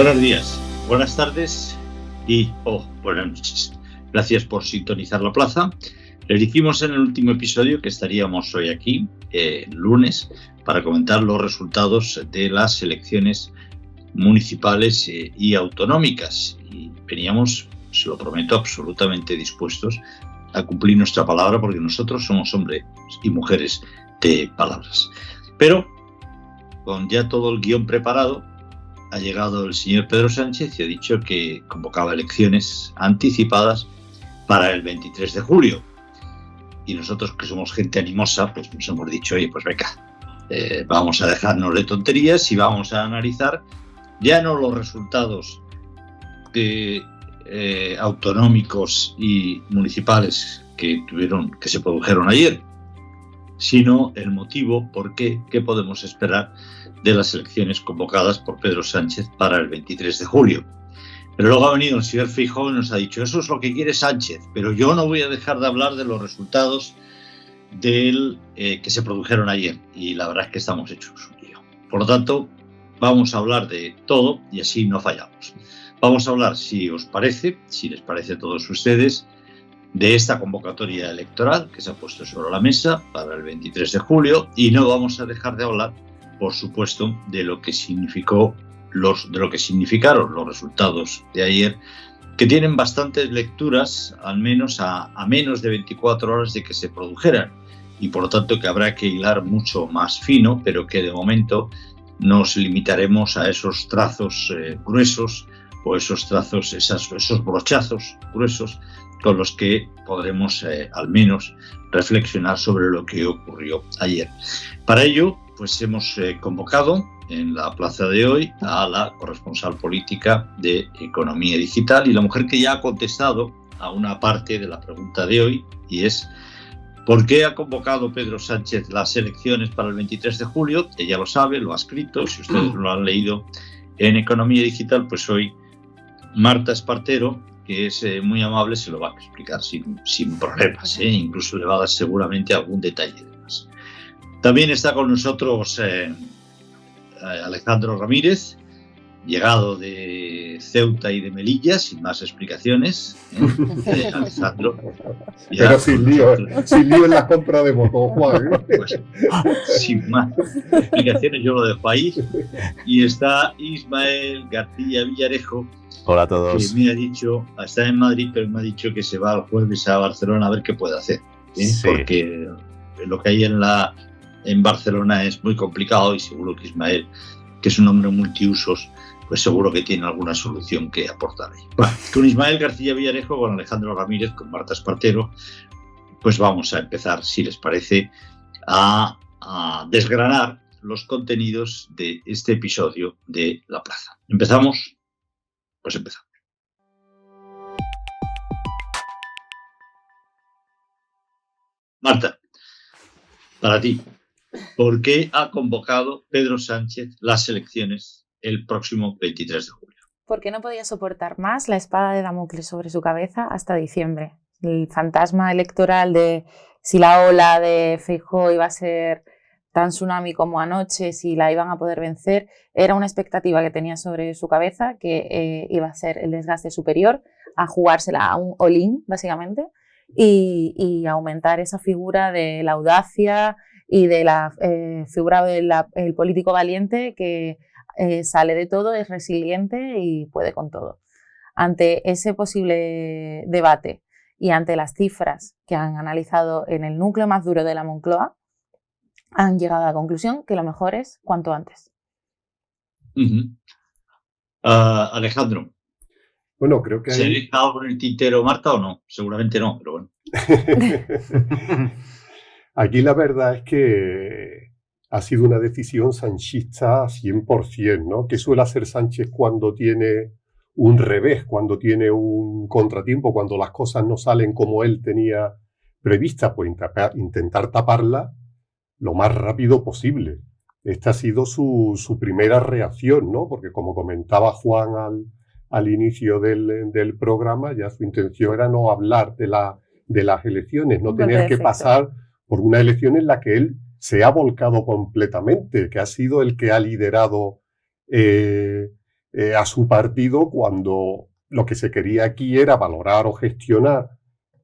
Buenos días, buenas tardes y buenas noches. Gracias por sintonizar La Plaza. Les dijimos en el último episodio que estaríamos hoy aquí, lunes, para comentar los resultados de las elecciones municipales y autonómicas. Y veníamos, se lo prometo, absolutamente dispuestos a cumplir nuestra palabra, porque nosotros somos hombres y mujeres de palabras. Pero con ya todo el guión preparado, ha llegado el señor Pedro Sánchez y ha dicho que convocaba elecciones anticipadas para el 23 de julio. Y nosotros, que somos gente animosa, pues nos hemos dicho, oye, pues venga, vamos a dejarnos de tonterías y vamos a analizar ya no los resultados autonómicos y municipales que se produjeron ayer, sino el motivo por qué podemos esperar de las elecciones convocadas por Pedro Sánchez para el 23 de julio. Pero luego ha venido el señor Feijóo y nos ha dicho, eso es lo que quiere Sánchez, pero yo no voy a dejar de hablar de los resultados que se produjeron ayer. Y la verdad es que estamos hechos un lío. Por lo tanto, vamos a hablar de todo y así no fallamos. Vamos a hablar, si os parece, si les parece a todos ustedes, de esta convocatoria electoral que se ha puesto sobre la mesa para el 23 de julio y no vamos a dejar de hablar, por supuesto, de lo que significaron los resultados de ayer, que tienen bastantes lecturas, al menos a menos de 24 horas de que se produjeran, y por lo tanto que habrá que hilar mucho más fino, pero que de momento nos limitaremos a esos trazos gruesos o esos brochazos gruesos con los que podremos al menos reflexionar sobre lo que ocurrió ayer. Para ello, pues hemos convocado en la plaza de hoy a la corresponsal política de Economía Digital y la mujer que ya ha contestado a una parte de la pregunta de hoy, y es ¿por qué ha convocado Pedro Sánchez las elecciones para el 23 de julio? Ella lo sabe, lo ha escrito, si ustedes lo han leído en Economía Digital, pues hoy Marta Espartero, que es muy amable, se lo va a explicar sin problemas, incluso le va a dar seguramente algún detalle de más. También está con nosotros Alejandro Ramírez, llegado de Ceuta y de Melilla, sin más explicaciones. Alejandro. Pero sin lío en la compra de moto, Juan. Pues, sin más explicaciones, yo lo dejo ahí. Y está Ismael García Villarejo. Hola a todos. Que me ha dicho, está en Madrid, pero me ha dicho que se va el jueves a Barcelona a ver qué puede hacer. Sí. Porque lo que hay en Barcelona es muy complicado y seguro que Ismael, que es un hombre multiusos, pues seguro que tiene alguna solución que aportar ahí. Bueno, con Ismael García Villarejo, con Alejandro Ramírez, con Marta Espartero, pues vamos a empezar, si les parece, a desgranar los contenidos de este episodio de La Plaza. ¿Empezamos? Pues empezamos. Marta, para ti, ¿por qué ha convocado Pedro Sánchez las elecciones el próximo 23 de julio? Porque no podía soportar más la espada de Damocles sobre su cabeza hasta diciembre. El fantasma electoral de si la ola de Feijóo iba a ser tan tsunami como anoche, si la iban a poder vencer, era una expectativa que tenía sobre su cabeza, que iba a ser el desgaste superior, a jugársela a un all-in, básicamente, y aumentar esa figura de la audacia y de la figura del político valiente que sale de todo, es resiliente y puede con todo. Ante ese posible debate y ante las cifras que han analizado en el núcleo más duro de la Moncloa, han llegado a la conclusión que lo mejor es cuanto antes. Alejandro. Bueno, creo que ¿Se ha dejado con el tintero Marta o no? Seguramente no, pero bueno. Aquí la verdad es que ha sido una decisión sanchista 100%, ¿no? ¿Qué suele hacer Sánchez cuando tiene un revés, cuando tiene un contratiempo, cuando las cosas no salen como él tenía previstas? Pues intentar taparla lo más rápido posible. Esta ha sido su primera reacción, ¿no? Porque como comentaba Juan al inicio del programa, ya su intención era no hablar de las elecciones, no tener que pasar por una elección en la que él se ha volcado completamente, que ha sido el que ha liderado a su partido cuando lo que se quería aquí era valorar o gestionar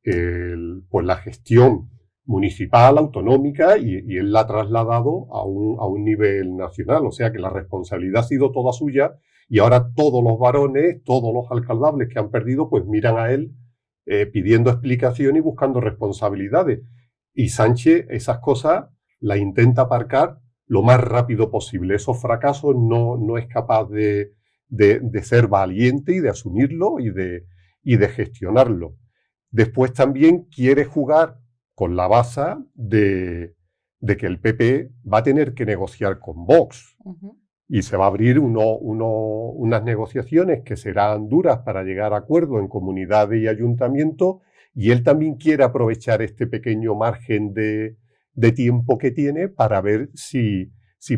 pues la gestión municipal, autonómica, y él la ha trasladado a un nivel nacional. O sea que la responsabilidad ha sido toda suya y ahora todos los varones, todos los alcaldables que han perdido, pues miran a él pidiendo explicación y buscando responsabilidades. Y Sánchez esas cosas las intenta aparcar lo más rápido posible. Esos fracasos no es capaz de ser valiente y de asumirlo y de gestionarlo. Después también quiere jugar con la baza de que el PP va a tener que negociar con Vox. Y se va a abrir unas negociaciones que serán duras para llegar a acuerdo en comunidades y ayuntamientos, y él también quiere aprovechar este pequeño margen de tiempo que tiene para ver si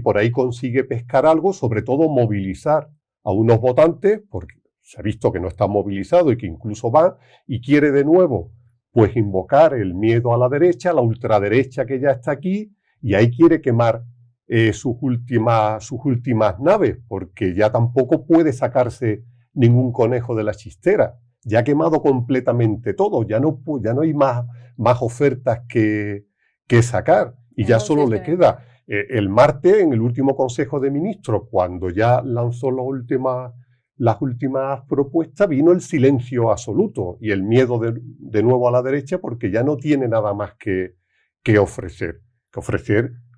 por ahí consigue pescar algo, sobre todo movilizar a unos votantes, porque se ha visto que no están movilizados y que incluso van, y quiere de nuevo pues invocar el miedo a la derecha, la ultraderecha que ya está aquí, y ahí quiere quemar sus últimas naves, porque ya tampoco puede sacarse ningún conejo de la chistera. Ya ha quemado completamente todo, ya no hay más ofertas que sacar, y ya solo le queda el martes, en el último Consejo de Ministros, cuando ya lanzó las últimas propuestas, vino el silencio absoluto y el miedo de nuevo a la derecha, porque ya no tiene nada más que ofrecer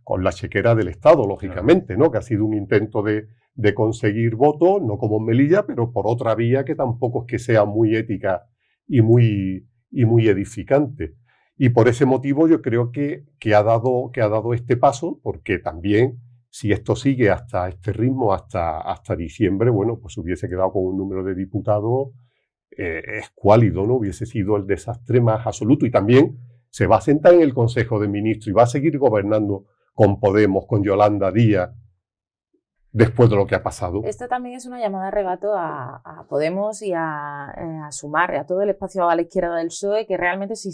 con la chequera del Estado, lógicamente, ¿no? Que ha sido un intento de conseguir votos, no como en Melilla, pero por otra vía que tampoco es que sea muy ética y muy edificante. Y por ese motivo yo creo que ha dado este paso, porque también, si esto sigue hasta este ritmo, hasta diciembre, bueno, pues hubiese quedado con un número de diputados escuálido, ¿no? Hubiese sido el desastre más absoluto. Y también se va a sentar en el Consejo de Ministros y va a seguir gobernando con Podemos, con Yolanda Díaz, después de lo que ha pasado. Esto también es una llamada de regato a Podemos y a Sumar, a todo el espacio a la izquierda del PSOE, que realmente si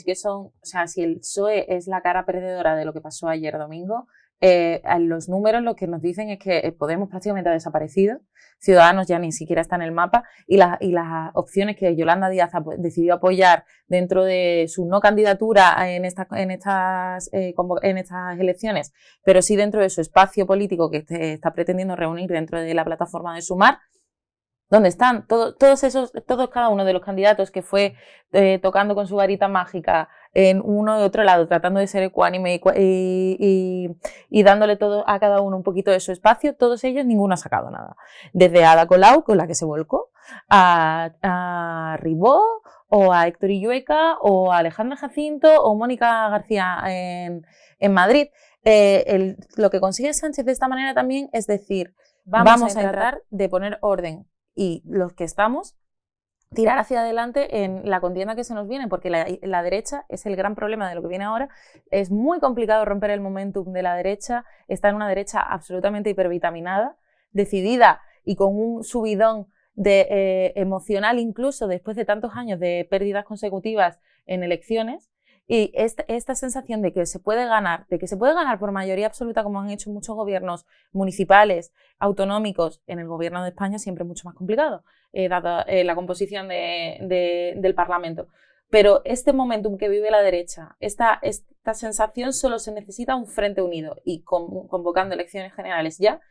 el PSOE es la cara perdedora de lo que pasó ayer domingo, los números lo que nos dicen es que Podemos prácticamente ha desaparecido, Ciudadanos ya ni siquiera está en el mapa, y las opciones que Yolanda Díaz decidió apoyar dentro de su no candidatura en estas elecciones, pero sí dentro de su espacio político que está pretendiendo reunir dentro de la plataforma de Sumar, ¿dónde están todos cada uno de los candidatos que fue tocando con su varita mágica en uno y otro lado, tratando de ser ecuánime y dándole todo a cada uno un poquito de su espacio? Todos ellos, ninguno ha sacado nada. Desde Ada Colau, con la que se volcó, a Ribó, o a Héctor Illueca, o a Alejandra Jacinto, o Mónica García en Madrid. Lo que consigue Sánchez de esta manera también es decir, vamos a tratar de poner orden, y los que estamos, tirar hacia adelante en la contienda que se nos viene, porque la derecha es el gran problema de lo que viene ahora. Es muy complicado romper el momentum de la derecha, está en una derecha absolutamente hipervitaminada, decidida y con un subidón emocional, incluso después de tantos años de pérdidas consecutivas en elecciones. Y esta sensación de que se puede ganar, por mayoría absoluta, como han hecho muchos gobiernos municipales, autonómicos, en el gobierno de España siempre es mucho más complicado, dada la composición del Parlamento. Pero este momentum que vive la derecha, esta sensación, solo se necesita un frente unido, y convocando elecciones generales ya,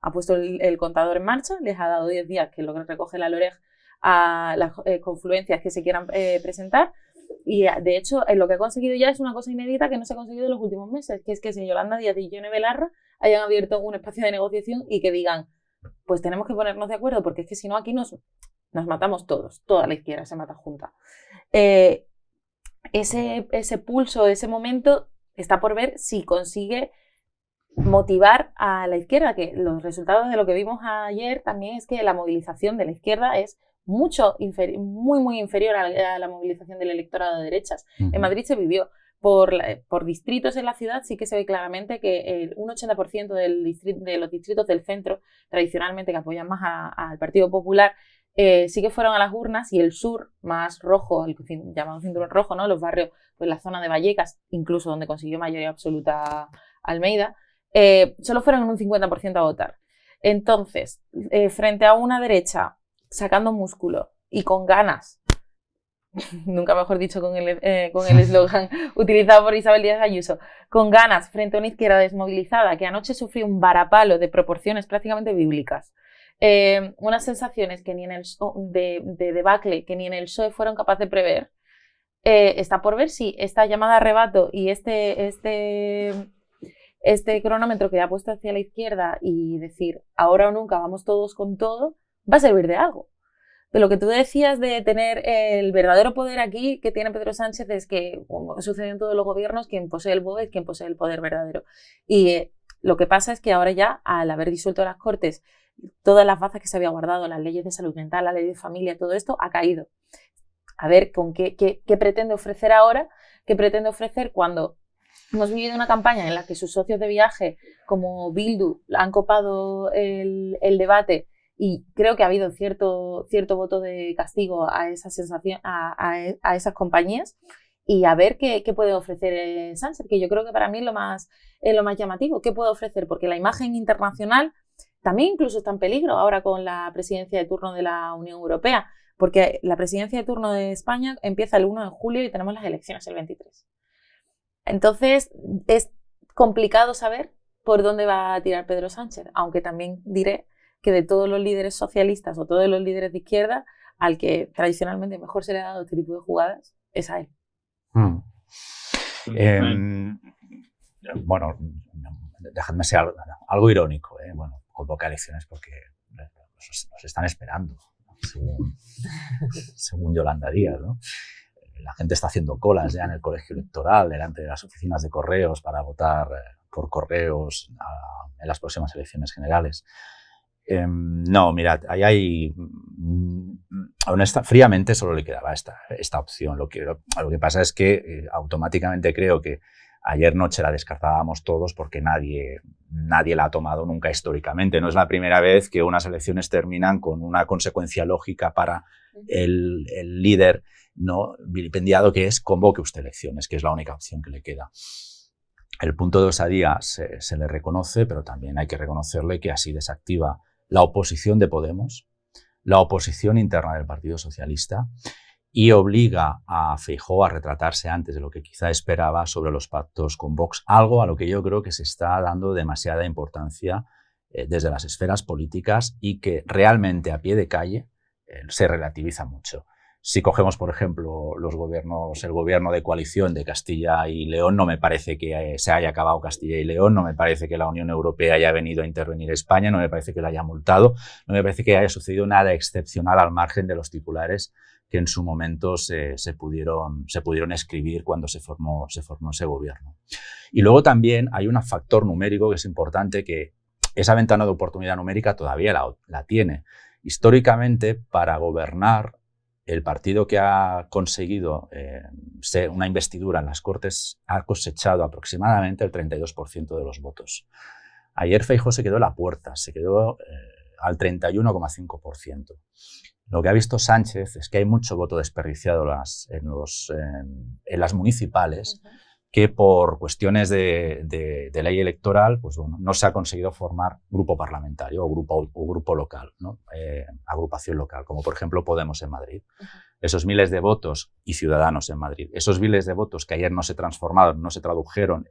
ha puesto el contador en marcha, les ha dado 10 días, que es lo que recoge la LOREG, a las confluencias que se quieran presentar. Y de hecho lo que ha conseguido ya es una cosa inédita que no se ha conseguido en los últimos meses, que es que si Yolanda Díaz y Yone Belarra hayan abierto un espacio de negociación y que digan, pues tenemos que ponernos de acuerdo, porque es que si no aquí nos matamos todos, toda la izquierda se mata junta. Ese pulso, ese momento está por ver si consigue motivar a la izquierda, que los resultados de lo que vimos ayer también es que la movilización de la izquierda es muy inferior a la movilización del electorado de derechas. En Madrid se vivió por distritos en la ciudad, sí que se ve claramente que un 80% de los distritos del centro, tradicionalmente que apoyan más al Partido Popular, sí que fueron a las urnas, y el sur, más rojo, el llamado cinturón rojo, ¿no? Los barrios, pues la zona de Vallecas, incluso donde consiguió mayoría absoluta Almeida, solo fueron en un 50% a votar. Entonces, frente a una derecha sacando músculo y con ganas, nunca mejor dicho con el eslogan utilizado por Isabel Díaz Ayuso, con ganas frente a una izquierda desmovilizada que anoche sufrió un varapalo de proporciones prácticamente bíblicas, unas sensaciones que ni en de debacle que ni en el PSOE fueron capaces de prever, está por ver si esta llamada a arrebato y este cronómetro que ha puesto hacia la izquierda y decir ahora o nunca, vamos todos con todo, va a servir de algo. De lo que tú decías de tener el verdadero poder aquí que tiene Pedro Sánchez es que, como sucede en todos los gobiernos, quien posee el BOE es quien posee el poder verdadero. Y lo que pasa es que ahora ya, al haber disuelto las Cortes, todas las bazas que se había guardado, las leyes de salud mental, la ley de familia, todo esto ha caído. A ver con qué pretende ofrecer ahora, qué pretende ofrecer cuando hemos vivido una campaña en la que sus socios de viaje, como Bildu, han copado el debate. Y creo que ha habido cierto voto de castigo a esa sensación, a esas compañías, y a ver qué puede ofrecer Sánchez, que yo creo que para mí es lo más llamativo. ¿Qué puede ofrecer? Porque la imagen internacional también incluso está en peligro ahora con la presidencia de turno de la Unión Europea, porque la presidencia de turno de España empieza el 1 de julio y tenemos las elecciones el 23. Entonces es complicado saber por dónde va a tirar Pedro Sánchez, aunque también diré que de todos los líderes socialistas o todos los líderes de izquierda, al que tradicionalmente mejor se le ha dado este tipo de jugadas es a él. Bueno, dejadme ser algo irónico, bueno, convoca elecciones porque nos están esperando, según Yolanda Díaz, ¿no? La gente está haciendo colas ya en el colegio electoral, delante de las oficinas de correos para votar por correos en las próximas elecciones generales. No, mirad, ahí fríamente solo le quedaba esta opción. Lo que pasa es que automáticamente creo que ayer noche la descartábamos todos porque nadie la ha tomado nunca históricamente. No es la primera vez que unas elecciones terminan con una consecuencia lógica para el líder, ¿no?, vilipendiado, que es convoque usted elecciones, que es la única opción que le queda. El punto de osadía se le reconoce, pero también hay que reconocerle que así desactiva la oposición de Podemos, la oposición interna del Partido Socialista, y obliga a Feijóo a retratarse antes de lo que quizá esperaba sobre los pactos con Vox, algo a lo que yo creo que se está dando demasiada importancia desde las esferas políticas y que realmente a pie de calle se relativiza mucho. Si cogemos, por ejemplo, el gobierno de coalición de Castilla y León, no me parece que se haya acabado Castilla y León, no me parece que la Unión Europea haya venido a intervenir España, no me parece que la haya multado, no me parece que haya sucedido nada excepcional al margen de los titulares que en su momento se pudieron escribir cuando se formó ese gobierno. Y luego también hay un factor numérico que es importante, que esa ventana de oportunidad numérica todavía la tiene. Históricamente, para gobernar, el partido que ha conseguido una investidura en las Cortes ha cosechado aproximadamente el 32% de los votos. Ayer Feijóo se quedó en la puerta, se quedó al 31,5%. Lo que ha visto Sánchez es que hay mucho voto desperdiciado en las municipales, que por cuestiones de ley electoral, pues bueno, no se ha conseguido formar grupo parlamentario o grupo local, ¿no? Agrupación local, como por ejemplo Podemos en Madrid. Esos miles de votos, y Ciudadanos en Madrid, esos miles de votos que ayer no se transformaron, no se tradujeron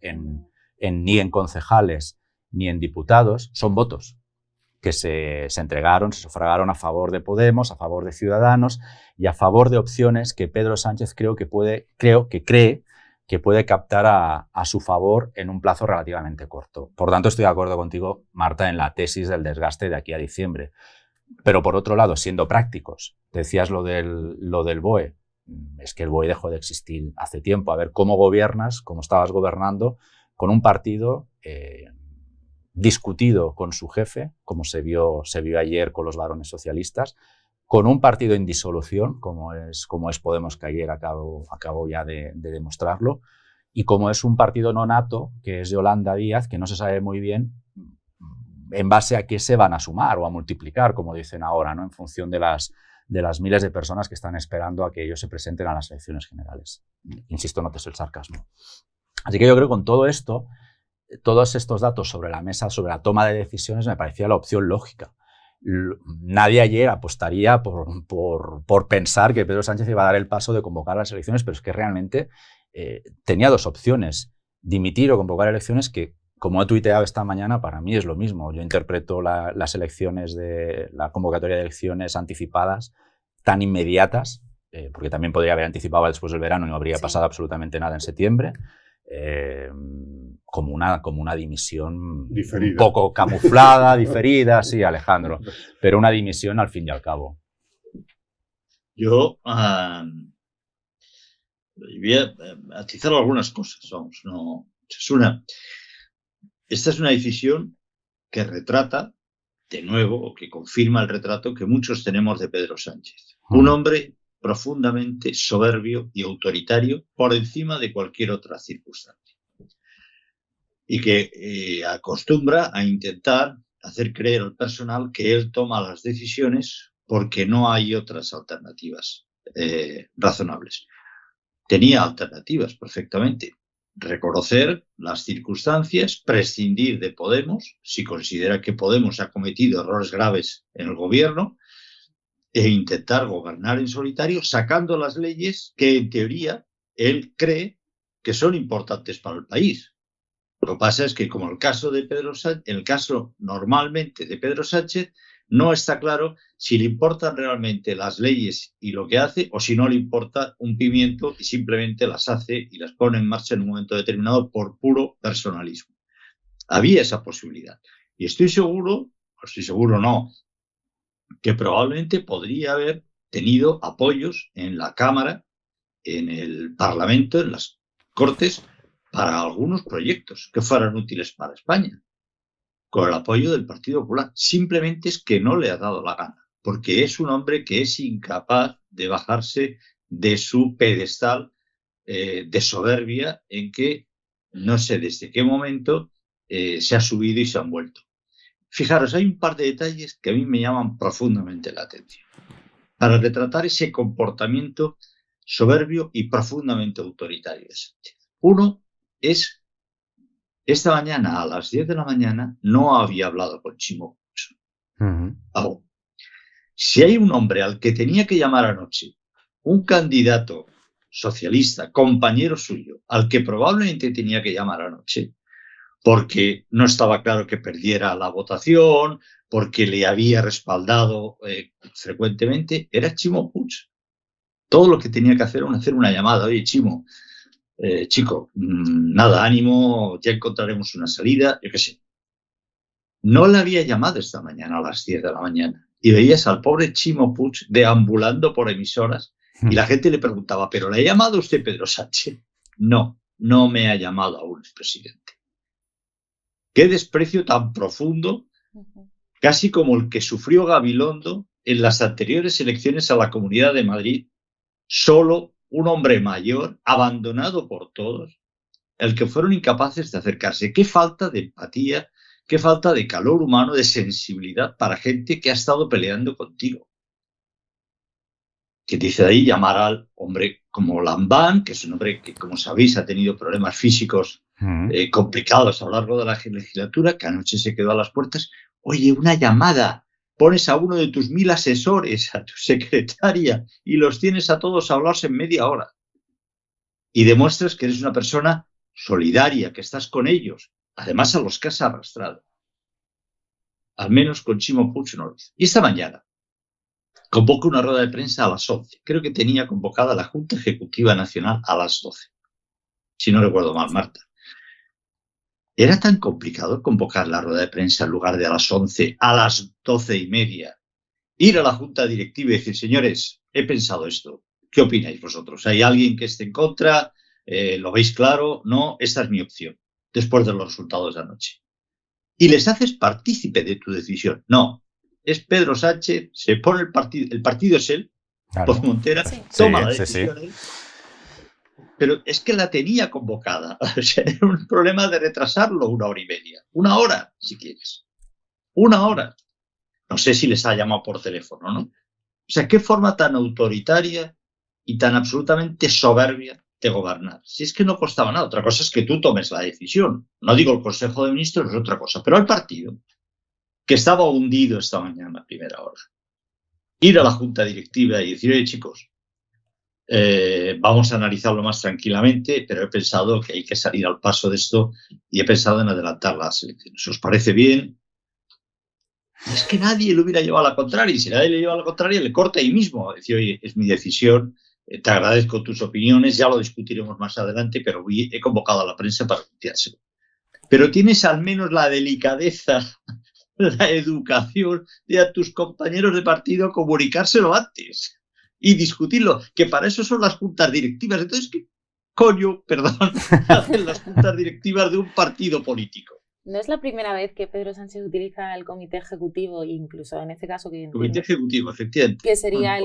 ni en concejales ni en diputados, son votos que se entregaron, se sufragaron a favor de Podemos, a favor de Ciudadanos y a favor de opciones que Pedro Sánchez cree que puede captar a su favor en un plazo relativamente corto. Por tanto, estoy de acuerdo contigo, Marta, en la tesis del desgaste de aquí a diciembre. Pero por otro lado, siendo prácticos, decías lo del BOE, es que el BOE dejó de existir hace tiempo. A ver cómo gobiernas, cómo estabas gobernando con un partido discutido con su jefe, como se vio ayer con los varones socialistas, con un partido en disolución, como es Podemos, que ayer acabo ya de demostrarlo, y como es un partido no nato, que es Yolanda Díaz, que no se sabe muy bien en base a qué se van a sumar o a multiplicar, como dicen ahora, ¿no?, en función de las miles de personas que están esperando a que ellos se presenten a las elecciones generales. Insisto, notes el sarcasmo. Así que yo creo que con todo esto, todos estos datos sobre la mesa, sobre la toma de decisiones, me parecía la opción lógica. Nadie ayer apostaría por pensar que Pedro Sánchez iba a dar el paso de convocar las elecciones, pero es que realmente tenía dos opciones: dimitir o convocar elecciones, que, como he tuiteado esta mañana, para mí es lo mismo. Yo interpreto las elecciones la convocatoria de elecciones anticipadas tan inmediatas, porque también podría haber anticipado después del verano y no habría pasado absolutamente nada en septiembre, como una dimisión diferida, un poco camuflada, diferida, sí, Alejandro, pero una dimisión al fin y al cabo. Yo voy a atizar algunas cosas, vamos, no, esta es una decisión que retrata, de nuevo, o que confirma el retrato que muchos tenemos de Pedro Sánchez. Un hombre profundamente soberbio y autoritario por encima de cualquier otra circunstancia. Y que acostumbra a intentar hacer creer al personal que él toma las decisiones porque no hay otras alternativas razonables. Tenía alternativas perfectamente. Reconocer las circunstancias, prescindir de Podemos, si considera que Podemos ha cometido errores graves en el gobierno, e intentar gobernar en solitario, sacando las leyes que, en teoría, él cree que son importantes para el país. Lo que pasa es que, como el caso de Pedro Sánchez, el caso normalmente de Pedro Sánchez, no está claro si le importan realmente las leyes y lo que hace, o si no le importa un pimiento y simplemente las hace y las pone en marcha en un momento determinado por puro personalismo. Había esa posibilidad. Y estoy seguro no, que probablemente podría haber tenido apoyos en la Cámara, en el Parlamento, en las Cortes, para algunos proyectos que fueran útiles para España, con el apoyo del Partido Popular. Simplemente es que no le ha dado la gana, porque es un hombre que es incapaz de bajarse de su pedestal de soberbia en que no sé desde qué momento se ha subido y se han vuelto. Fijaros, hay un par de detalles que a mí me llaman profundamente la atención para retratar ese comportamiento soberbio y profundamente autoritario de Sánchez. Uno es, esta mañana a las 10 de la mañana no había hablado con Chimo Puig. Si hay un hombre al que tenía que llamar anoche, un candidato socialista, compañero suyo, al que probablemente tenía que llamar anoche, porque no estaba claro que perdiera la votación, porque le había respaldado frecuentemente, era Chimo Puig. Todo lo que tenía que hacer era hacer una llamada. Oye, Chimo, chico, nada, ánimo, ya encontraremos una salida, yo qué sé. No le había llamado esta mañana a las 10 de la mañana y veías al pobre Chimo Puig deambulando por emisoras y la gente le preguntaba, ¿pero le ha llamado usted Pedro Sánchez? No, no me ha llamado aún el presidente. Qué desprecio tan profundo, casi como el que sufrió Gabilondo en las anteriores elecciones a la Comunidad de Madrid, solo un hombre mayor, abandonado por todos, el que fueron incapaces de acercarse. Qué falta de empatía, qué falta de calor humano, de sensibilidad para gente que ha estado peleando contigo. Que dice de ahí llamar al hombre como Lambán, que es un hombre que, como sabéis, ha tenido problemas físicos complicados a lo largo de la legislatura, que anoche se quedó a las puertas. Oye, una llamada. Pones a uno de tus 1000 asesores, a tu secretaria, y los tienes a todos a hablarse en media hora. Y demuestras que eres una persona solidaria, que estás con ellos. Además, a los que has arrastrado. Al menos con Chimo Puig no lo hizo. Y esta mañana convoca una rueda de prensa a las 11. Creo que tenía convocada la Junta Ejecutiva Nacional a las 12. Si no recuerdo mal, Marta. ¿Era tan complicado convocar la rueda de prensa en lugar de a las 11, a las 12:30? Ir a la Junta Directiva y decir, señores, he pensado esto. ¿Qué opináis vosotros? ¿Hay alguien que esté en contra? ¿Lo veis claro? No, esta es mi opción, después de los resultados de anoche. Y les haces partícipe de tu decisión. No, es Pedro Sánchez, se pone el partido es él, claro. Por Montera, toma la decisión él. Pero es que la tenía convocada. O sea, era un problema de retrasarlo 1 hora y media. 1 hora, si quieres. 1 hora. No sé si les ha llamado por teléfono, ¿no? O sea, qué forma tan autoritaria y tan absolutamente soberbia de gobernar. Si es que no costaba nada. Otra cosa es que tú tomes la decisión. No digo el Consejo de Ministros, es otra cosa. Pero al partido, que estaba hundido esta mañana a primera hora, ir a la junta directiva y decir, oye, chicos, vamos a analizarlo más tranquilamente, pero he pensado que hay que salir al paso de esto y he pensado en adelantar las elecciones. ¿Os parece bien? Es que nadie le hubiera llevado a la contraria, y si nadie le lleva a la contraria, le corta ahí mismo. Decir, oye, es mi decisión, te agradezco tus opiniones, ya lo discutiremos más adelante, pero he convocado a la prensa para anunciárselo. Pero tienes al menos la delicadeza, la educación de a tus compañeros de partido comunicárselo antes y discutirlo, que para eso son las juntas directivas. Entonces, ¿qué coño, perdón, hacen las juntas directivas de un partido político? No es la primera vez que Pedro Sánchez utiliza el comité ejecutivo, incluso en este caso que comité ejecutivo, efectivamente. Que sería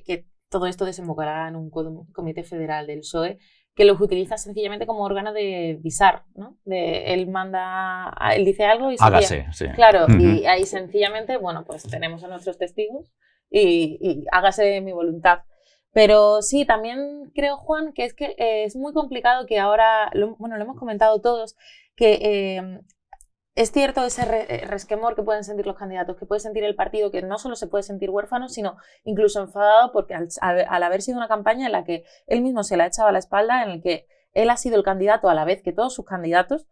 que todo esto desembocará en un comité federal del PSOE, que los utiliza sencillamente como órgano de visar, ¿no? Él dice algo y se hágase, sí. Claro, y ahí sencillamente, bueno, pues tenemos a nuestros testigos y hágase mi voluntad. Pero sí, también creo, Juan, que es muy complicado que ahora, lo hemos comentado todos, que es cierto ese resquemor que pueden sentir los candidatos, que puede sentir el partido, que no solo se puede sentir huérfano, sino incluso enfadado porque al haber sido una campaña en la que él mismo se la ha echado a la espalda, en la que él ha sido el candidato a la vez que todos sus candidatos,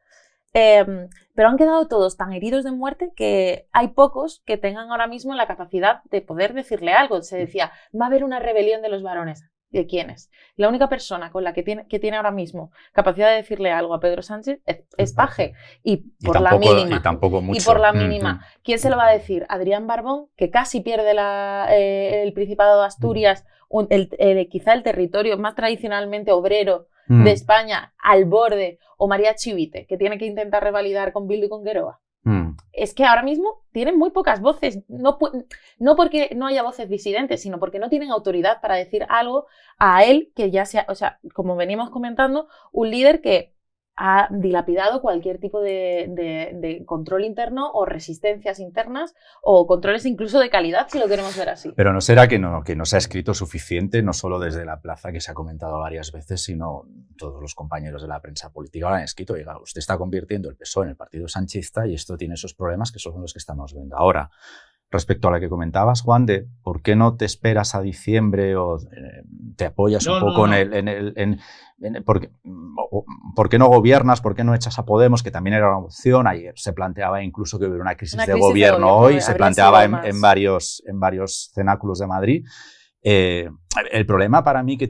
pero han quedado todos tan heridos de muerte que hay pocos que tengan ahora mismo la capacidad de poder decirle algo. Se decía, va a haber una rebelión de los varones. ¿De quiénes? La única persona con la que tiene ahora mismo capacidad de decirle algo a Pedro Sánchez es Paje. Y por la mínima. Y tampoco mucho. Y por la mínima. ¿Quién se lo va a decir? Adrián Barbón, que casi pierde el Principado de Asturias, quizá el territorio más tradicionalmente obrero de España, al borde, o María Chivite, que tiene que intentar revalidar con Bildu y con Geroa. Es que ahora mismo tienen muy pocas voces, no porque no haya voces disidentes, sino porque no tienen autoridad para decir algo a él, que ya sea, o sea, como venimos comentando, un líder que ha dilapidado cualquier tipo de control interno o resistencias internas o controles incluso de calidad, si lo queremos ver así. Pero no será que no se ha escrito suficiente, no solo desde la plaza, que se ha comentado varias veces, sino todos los compañeros de la prensa política lo han escrito. Oiga, usted está convirtiendo el PSOE en el partido sanchista y esto tiene esos problemas que son los que estamos viendo ahora. Respecto a lo que comentabas, Juan, de por qué no te esperas a diciembre o te apoyas un poco en por qué no gobiernas, por qué no echas a Podemos, que también era una opción. Ayer se planteaba incluso que hubiera una crisis de gobierno hoy, se planteaba en varios cenáculos de Madrid. El problema para mí que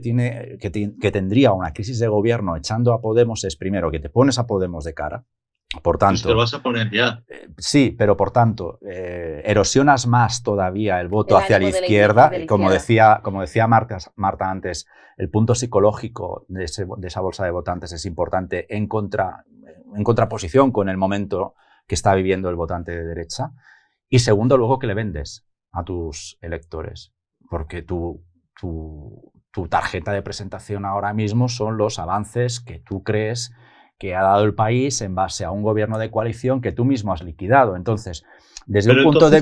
tendría una crisis de gobierno echando a Podemos es, primero, que te pones a Podemos de cara. Por tanto, pues te lo vas a poner ya. Sí, pero por tanto, erosionas más todavía el voto hacia la izquierda. Como decía Marta antes, el punto psicológico de esa bolsa de votantes es importante en contraposición con el momento que está viviendo el votante de derecha. Y segundo, luego que le vendes a tus electores, porque tu tarjeta de presentación ahora mismo son los avances que tú crees que ha dado el país en base a un gobierno de coalición que tú mismo has liquidado. Entonces, desde un punto de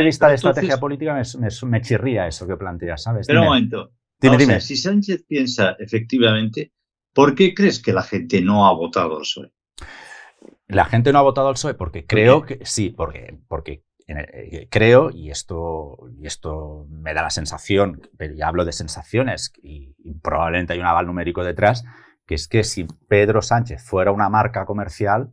vista de estrategia política me chirría eso que planteas, ¿sabes? Pero un momento. Dime. Si Sánchez piensa efectivamente, ¿por qué crees que la gente no ha votado al PSOE? La gente no ha votado al PSOE porque creo que sí, porque creo, y esto me da la sensación, pero ya hablo de sensaciones y probablemente hay un aval numérico detrás, que es que si Pedro Sánchez fuera una marca comercial,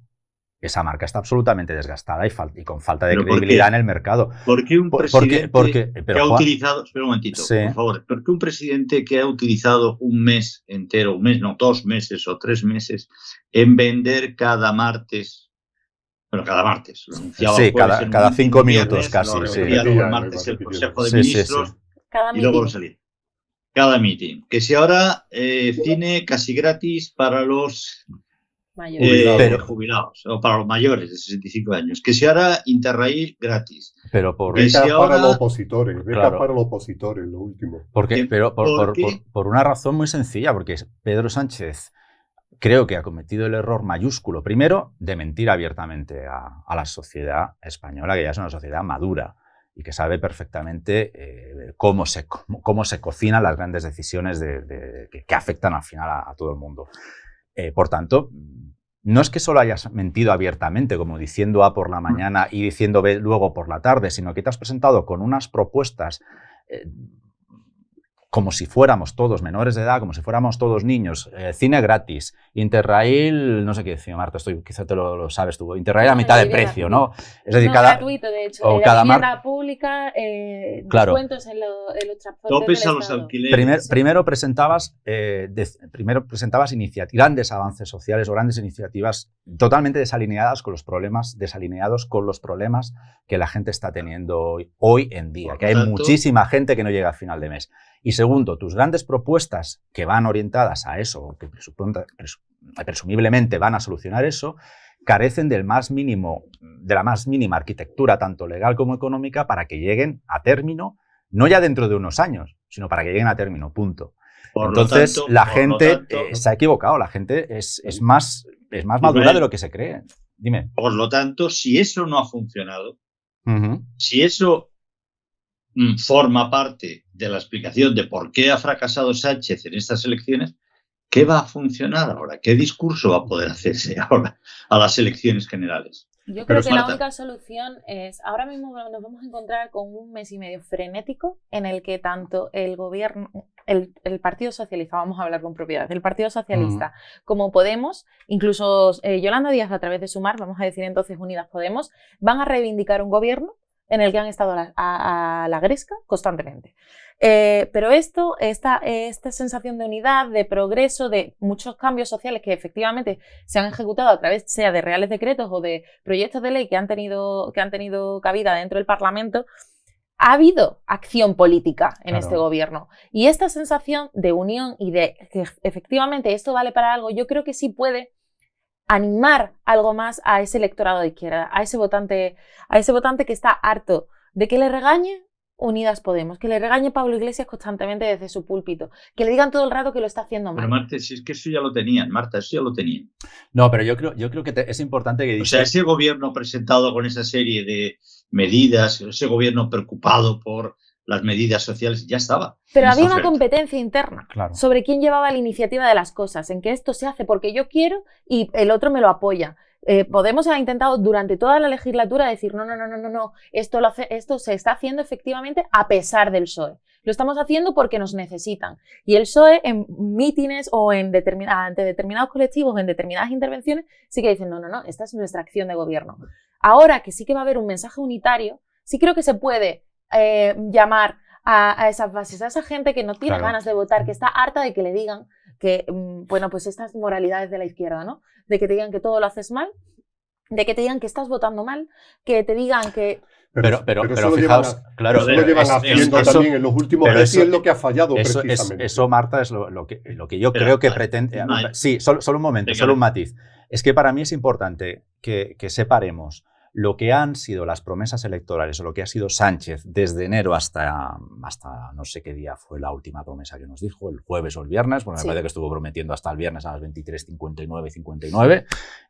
esa marca está absolutamente desgastada y con falta de credibilidad en el mercado. ¿Por qué un presidente que ha utilizado, espera un momentito, por favor, ¿por qué un presidente que ha utilizado un mes entero, 2 meses o 3 meses en vender cada martes? Bueno, cada martes. Lo anunciaba cada 5 minutos casi. Lo el martes el Consejo de Ministros y luego lo salía. Cada meeting. Que si ahora cine casi gratis para los jubilados o para los mayores de 65 años. Que si ahora Interrail gratis. Pero para los opositores, para los opositores, lo último. Por una razón muy sencilla, porque Pedro Sánchez creo que ha cometido el error mayúsculo, primero, de mentir abiertamente a la sociedad española, que ya es una sociedad madura. y que sabe perfectamente cómo se cocinan las grandes decisiones que afectan al final a todo el mundo. Por tanto, no es que solo hayas mentido abiertamente, como diciendo A por la mañana y diciendo B luego por la tarde, sino que te has presentado con unas propuestas como si fuéramos todos menores de edad, como si fuéramos todos niños, cine gratis, Interrail, no sé qué decía Marta, quizá te lo sabes tú, Interrail a mitad de precio, ¿no? Es decir, gratuito, de hecho, o cada vivienda pública, descuentos en los transportes topes del a los Estado. alquileres. Primero presentabas grandes avances sociales o grandes iniciativas totalmente desalineados con los problemas que la gente está teniendo hoy en día, Por que hay tanto, muchísima gente que no llega a final de mes. Y segundo, tus grandes propuestas que van orientadas a eso, que presumiblemente van a solucionar eso, carecen de la más mínima arquitectura, tanto legal como económica, para que lleguen a término, no ya dentro de unos años, sino para que lleguen a término, punto. Entonces, la gente se ha equivocado, la gente es más madura de lo que se cree. Dime. Por lo tanto, si eso no ha funcionado, si eso forma parte de la explicación de por qué ha fracasado Sánchez en estas elecciones, ¿qué va a funcionar ahora? ¿Qué discurso va a poder hacerse ahora a las elecciones generales? Yo creo que la única solución es, ahora mismo nos vamos a encontrar con un mes y medio frenético en el que tanto el gobierno, el Partido Socialista, vamos a hablar con propiedad, el Partido Socialista como Podemos, incluso Yolanda Díaz a través de Sumar, vamos a decir entonces Unidas Podemos, van a reivindicar un gobierno en el que han estado a la gresca constantemente. Pero esta sensación de unidad, de progreso, de muchos cambios sociales que efectivamente se han ejecutado a través sea de reales decretos o de proyectos de ley que han tenido cabida dentro del Parlamento, ha habido acción política en este gobierno. Y esta sensación de unión y de que efectivamente esto vale para algo, yo creo que sí puede animar algo más a ese electorado de izquierda, a ese votante que está harto de que le regañe Unidas Podemos, que le regañe Pablo Iglesias constantemente desde su púlpito, que le digan todo el rato que lo está haciendo mal. Pero Marta, si es que eso ya lo tenían, Marta, eso ya lo tenían. No, pero yo creo que es importante que... O sea, ese gobierno presentado con esa serie de medidas, ese gobierno preocupado por las medidas sociales, ya estaba. Pero había una competencia interna sobre quién llevaba la iniciativa de las cosas, en que esto se hace porque yo quiero y el otro me lo apoya. Podemos ha intentado durante toda la legislatura decir no, esto se está haciendo efectivamente a pesar del PSOE. Lo estamos haciendo porque nos necesitan. Y el PSOE en mítines o ante determinados colectivos, en determinadas intervenciones, sí que dicen no, esta es nuestra acción de gobierno. Ahora que sí que va a haber un mensaje unitario, sí creo que se puede llamar a esas bases, a esa gente que no tiene ganas de votar, que está harta de que le digan que, pues estas moralidades de la izquierda, ¿no? De que te digan que todo lo haces mal, de que te digan que estás votando mal, que te digan que... Pero fijaos, eso lo llevan haciendo también en los últimos meses, es lo que ha fallado precisamente. Eso, Marta, es lo que yo creo que pretende... Sí, solo un momento, solo un matiz. Es que para mí es importante que separemos lo que han sido las promesas electorales o lo que ha sido Sánchez desde enero hasta no sé qué día fue la última promesa que nos dijo, el jueves o el viernes, porque me parece que estuvo prometiendo hasta el viernes a las 23:59,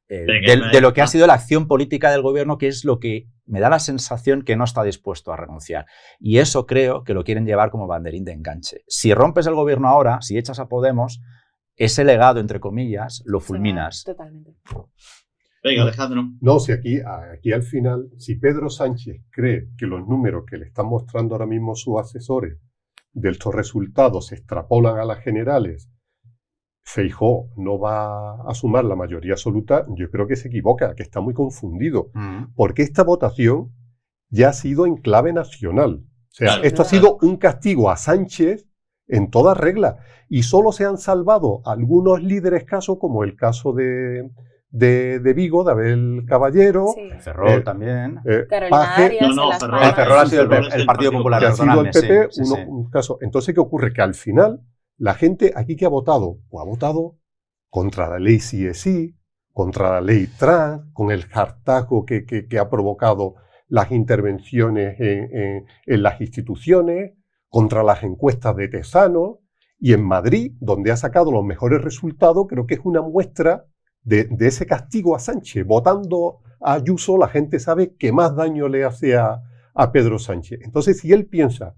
de lo que ha sido la acción política del gobierno, que es lo que me da la sensación que no está dispuesto a renunciar. Y eso creo que lo quieren llevar como banderín de enganche. Si rompes el gobierno ahora, si echas a Podemos, ese legado, entre comillas, lo fulminas. Sí, totalmente. Venga, Alejandro. No, si aquí al final, si Pedro Sánchez cree que los números que le están mostrando ahora mismo sus asesores de estos resultados se extrapolan a las generales, Feijóo no va a sumar la mayoría absoluta, yo creo que se equivoca, que está muy confundido, porque esta votación ya ha sido en clave nacional. O sea, esto ha sido un castigo a Sánchez en toda regla, y solo se han salvado algunos líderes casos, como el caso de Vigo, de Abel Caballero. Sí. Ferrol también. Carolina Arias. Ferrol ha sido el Partido Popular. Que ha sido el PP, un caso. Entonces, ¿qué ocurre? Que al final, la gente aquí que ha votado, pues ha votado contra la ley sí, contra la ley trans, con el hartazgo que ha provocado las intervenciones en las instituciones, contra las encuestas de Tesanos, y en Madrid, donde ha sacado los mejores resultados, creo que es una muestra de ese castigo a Sánchez. Votando a Ayuso, la gente sabe que más daño le hace a a Pedro Sánchez. Entonces, si él piensa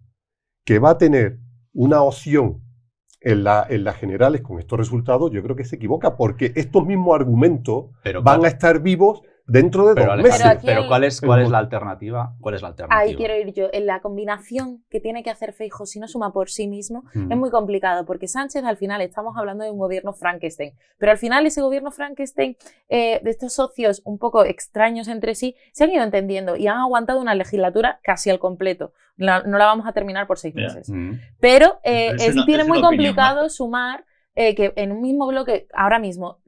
que va a tener una opción en las generales con estos resultados, yo creo que se equivoca, porque estos mismos argumentos van a estar vivos dentro de 2 meses. Pero ¿cuál es la alternativa? ¿Cuál es la alternativa? Ahí quiero ir yo. En la combinación que tiene que hacer Feijóo si no suma por sí mismo es muy complicado, porque Sánchez al final estamos hablando de un gobierno Frankenstein, pero al final ese gobierno Frankenstein de estos socios un poco extraños entre sí se han ido entendiendo y han aguantado una legislatura casi al completo. No la vamos a terminar por 6 meses. Pero tiene muy complicado sumar que en un mismo bloque, ahora mismo,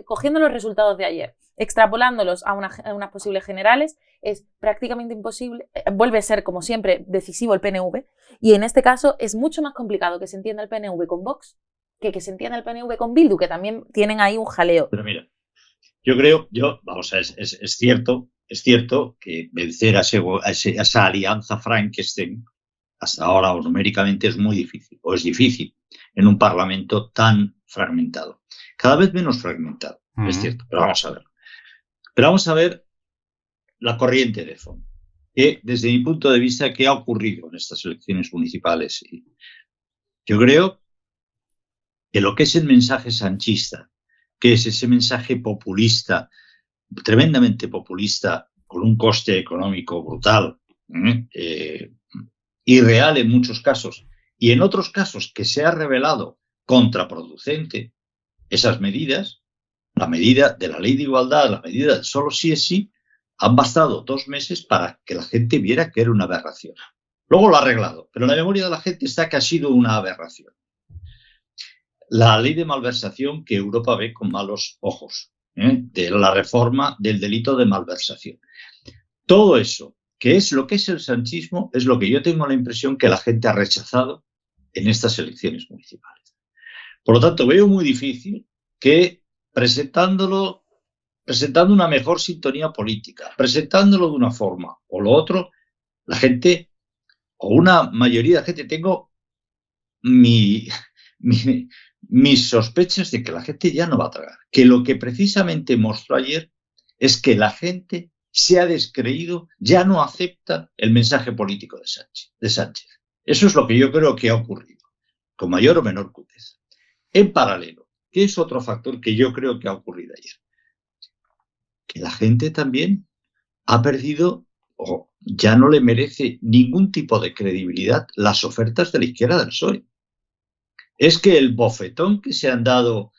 cogiendo los resultados de ayer, extrapolándolos a unas posibles generales, es prácticamente imposible. Vuelve a ser, como siempre, decisivo el PNV, y en este caso es mucho más complicado que se entienda el PNV con Vox que se entienda el PNV con Bildu, que también tienen ahí un jaleo. Pero mira, yo creo, vamos a ver, es cierto que vencer a esa alianza Frankenstein hasta ahora o numéricamente es muy difícil, o es difícil en un parlamento tan fragmentado. Cada vez menos fragmentado, es cierto, pero vamos a ver la corriente de fondo. Que, desde mi punto de vista, ¿qué ha ocurrido en estas elecciones municipales? Yo creo que lo que es el mensaje sanchista, que es ese mensaje populista, tremendamente populista, con un coste económico brutal, irreal en muchos casos, y en otros casos que se ha revelado contraproducente, esas medidas, la medida de la ley de igualdad, la medida de solo sí es sí, han bastado 2 meses para que la gente viera que era una aberración. Luego lo ha arreglado, pero en la memoria de la gente está que ha sido una aberración. La ley de malversación que Europa ve con malos ojos, de la reforma del delito de malversación. Todo eso, que es lo que es el sanchismo, es lo que yo tengo la impresión que la gente ha rechazado en estas elecciones municipales. Por lo tanto, veo muy difícil que presentando una mejor sintonía política, presentándolo de una forma o lo otro, la gente, o una mayoría de gente, tengo mis sospechas de que la gente ya no va a tragar. Que lo que precisamente mostró ayer es que la gente se ha descreído, ya no acepta el mensaje político de Sánchez. Eso es lo que yo creo que ha ocurrido, con mayor o menor crudeza. En paralelo, ¿qué es otro factor que yo creo que ha ocurrido ayer? Que la gente también ha perdido o ya no le merece ningún tipo de credibilidad las ofertas de la izquierda del PSOE. Es que el bofetón que se han dado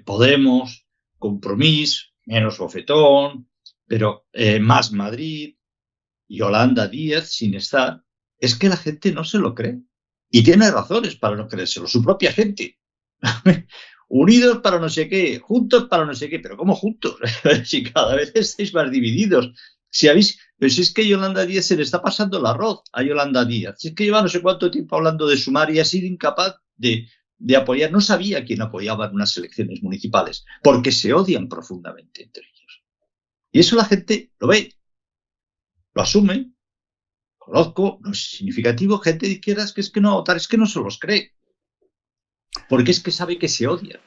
Podemos, Compromís, menos bofetón, pero más Madrid, Yolanda Díaz sin estar, es que la gente no se lo cree. Y tiene razones para no creérselo, su propia gente. Unidos para no sé qué, juntos para no sé qué, pero ¿cómo juntos? Si cada vez estáis más divididos. Pero si es que Yolanda Díaz se le está pasando el arroz a Yolanda Díaz. Si es que lleva no sé cuánto tiempo hablando de Sumar y ha sido incapaz de apoyar. No sabía quién apoyaba en unas elecciones municipales, porque se odian profundamente entre ellos. Y eso la gente lo ve, lo asume. Conozco, no es significativo, gente de izquierdas que es que no va a votar, es que no se los cree. Porque es que sabe que se odian.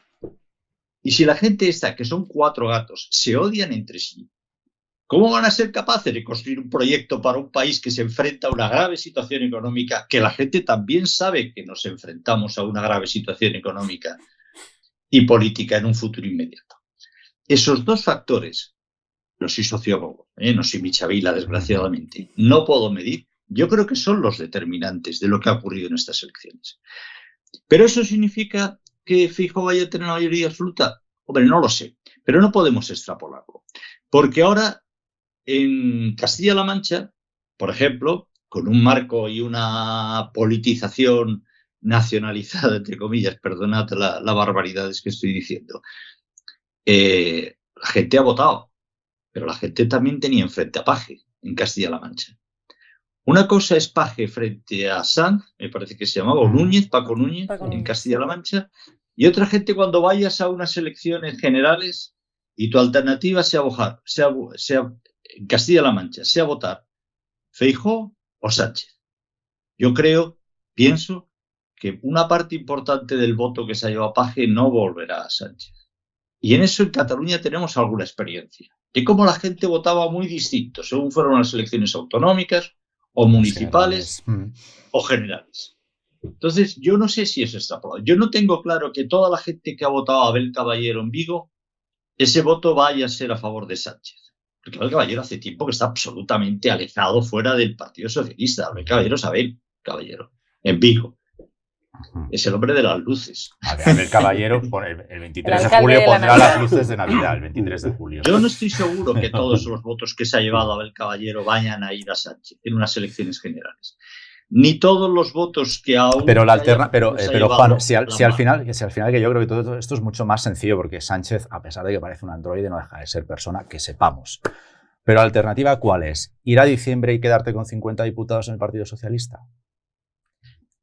Y si la gente esta, que son 4 gatos, se odian entre sí, ¿cómo van a ser capaces de construir un proyecto para un país que se enfrenta a una grave situación económica, que la gente también sabe que nos enfrentamos a una grave situación económica y política en un futuro inmediato? Esos 2 factores, no soy sociólogo, no soy Michavila, desgraciadamente, no puedo medir, yo creo que son los determinantes de lo que ha ocurrido en estas elecciones. ¿Pero eso significa que Feijóo vaya a tener una mayoría absoluta? Hombre, no lo sé, pero no podemos extrapolarlo. Porque ahora, en Castilla-La Mancha, por ejemplo, con un marco y una politización nacionalizada, entre comillas, perdonad la barbaridades que estoy diciendo, la gente ha votado, pero la gente también tenía enfrente a Paje en Castilla-La Mancha. Una cosa es Paje frente a Sanz, me parece que se llamaba, o Núñez, Paco Núñez, en Castilla-La Mancha, y otra gente cuando vayas a unas elecciones generales y tu alternativa sea en Castilla-La Mancha, sea votar Feijóo o Sánchez. Yo pienso que una parte importante del voto que se ha llevado a Paje no volverá a Sánchez. Y en eso en Cataluña tenemos alguna experiencia. de cómo la gente votaba muy distinto, según fueron las elecciones autonómicas o municipales o generales. Entonces, yo no sé si eso está aprobado. Yo no tengo claro que toda la gente que ha votado a Abel Caballero en Vigo, ese voto vaya a ser a favor de Sánchez. Porque Abel Caballero hace tiempo que está absolutamente alejado fuera del Partido Socialista. Abel Caballero es Abel Caballero, en Vigo. Es el hombre de las luces. Abel Caballero, el 23 de julio pondrá las luces de Navidad, el 23 de julio. Yo no estoy seguro que todos los votos que se ha llevado Abel Caballero vayan a ir a Sánchez en unas elecciones generales. Ni todos los votos que aún... Pero Juan, si al final que yo creo que todo esto es mucho más sencillo, porque Sánchez, a pesar de que parece un androide, no deja de ser persona, que sepamos. Pero la alternativa, ¿cuál es? ¿Ir a diciembre y quedarte con 50 diputados en el Partido Socialista?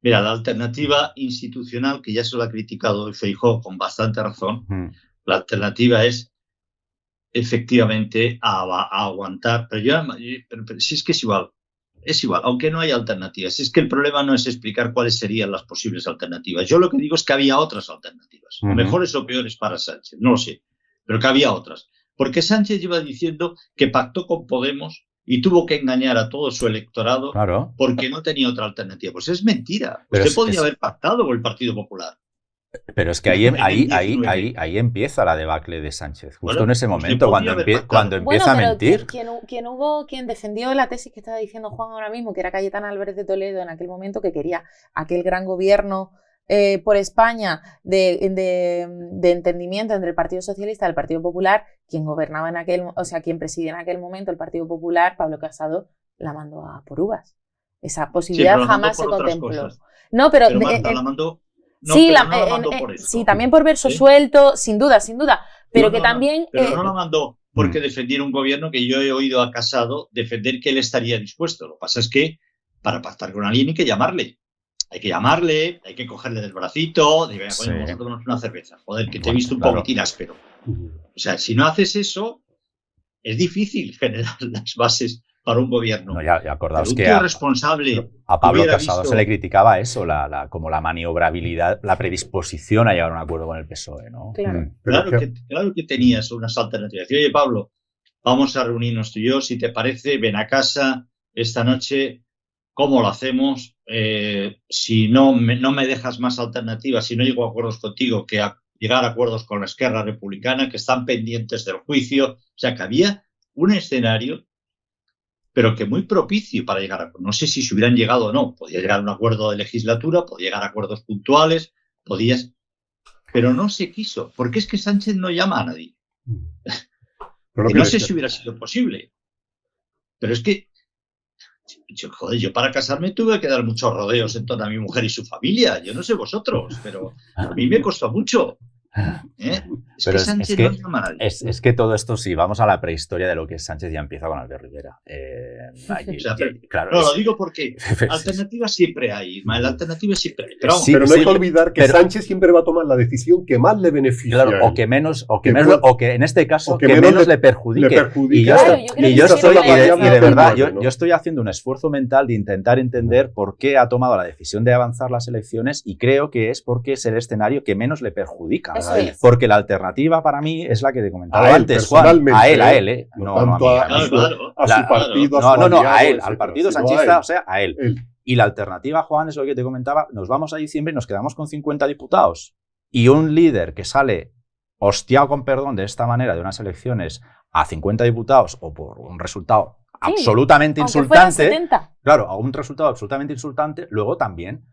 Mira, la alternativa institucional, que ya se lo ha criticado Feijóo con bastante razón, la alternativa es efectivamente a aguantar. Pero si es que es igual, aunque no haya alternativas. Es que el problema no es explicar cuáles serían las posibles alternativas. Yo lo que digo es que había otras alternativas, mejores o peores para Sánchez, no lo sé, pero que había otras. Porque Sánchez lleva diciendo que pactó con Podemos y tuvo que engañar a todo su electorado porque no tenía otra alternativa. Pues es mentira. Usted podría haber pactado con el Partido Popular. Pero es que ahí empieza la debacle de Sánchez, justo en ese momento, cuando empieza a mentir. Quien defendió la tesis que estaba diciendo Juan ahora mismo, que era Cayetana Álvarez de Toledo en aquel momento, que quería aquel gran gobierno por España de entendimiento entre el Partido Socialista y el Partido Popular, quien presidía en aquel momento el Partido Popular, Pablo Casado, la mandó a por uvas. Esa posibilidad jamás se contempló. No, pero la mandó. No, sí, también por verso suelto, sin duda, pero que también... Pero no la mandó porque defendiera un gobierno que yo he oído a Casado defender que él estaría dispuesto. Lo que pasa es que para pactar con alguien hay que llamarle. Hay que cogerle del bracito, vamos a tomarnos una cerveza. Joder, que te he visto un poquitín áspero. O sea, si no haces eso, es difícil generar las bases para un gobierno. No, ya acordaos que responsable a Pablo Casado se le criticaba eso, como la maniobrabilidad, la predisposición a llegar a un acuerdo con el PSOE, ¿no? Claro que tenías unas alternativas. Oye, Pablo, vamos a reunirnos tú y yo, si te parece, ven a casa esta noche, ¿cómo lo hacemos? Si no me dejas más alternativas, si no llego a acuerdos contigo, que a llegar a acuerdos con la Esquerra Republicana, que están pendientes del juicio. O sea, que había un escenario, pero que muy propicio para llegar a... No sé si se hubieran llegado o no. Podía llegar a un acuerdo de legislatura, podía llegar a acuerdos puntuales, pero no se quiso, porque es que Sánchez no llama a nadie. Y no sé si hubiera sido posible. Pero es que yo para casarme tuve que dar muchos rodeos en torno a mi mujer y su familia. Yo no sé vosotros, pero a mí me costó mucho. Es que todo esto, si vamos a la prehistoria de lo que es Sánchez, ya empieza con Albert Rivera. Lo digo porque alternativas siempre hay, Ismael, alternativas siempre hay. Pero no hay que olvidar que Sánchez siempre va a tomar la decisión que más le beneficia. Claro, o que en este caso, que menos le perjudique. Yo estoy haciendo un esfuerzo mental de intentar entender por qué ha tomado la decisión de avanzar las elecciones, y creo que es porque es el escenario que menos le perjudica. Porque la alternativa para mí es la que te comentaba antes, Juan. A él, no a su partido. Al partido sanchista, o sea, a él. Y la alternativa, Juan, es lo que te comentaba, nos vamos a diciembre y nos quedamos con 50 diputados. Y un líder que sale hostiado, con perdón, de esta manera de unas elecciones a 50 diputados, o por un resultado absolutamente insultante, claro, a un resultado absolutamente insultante, luego también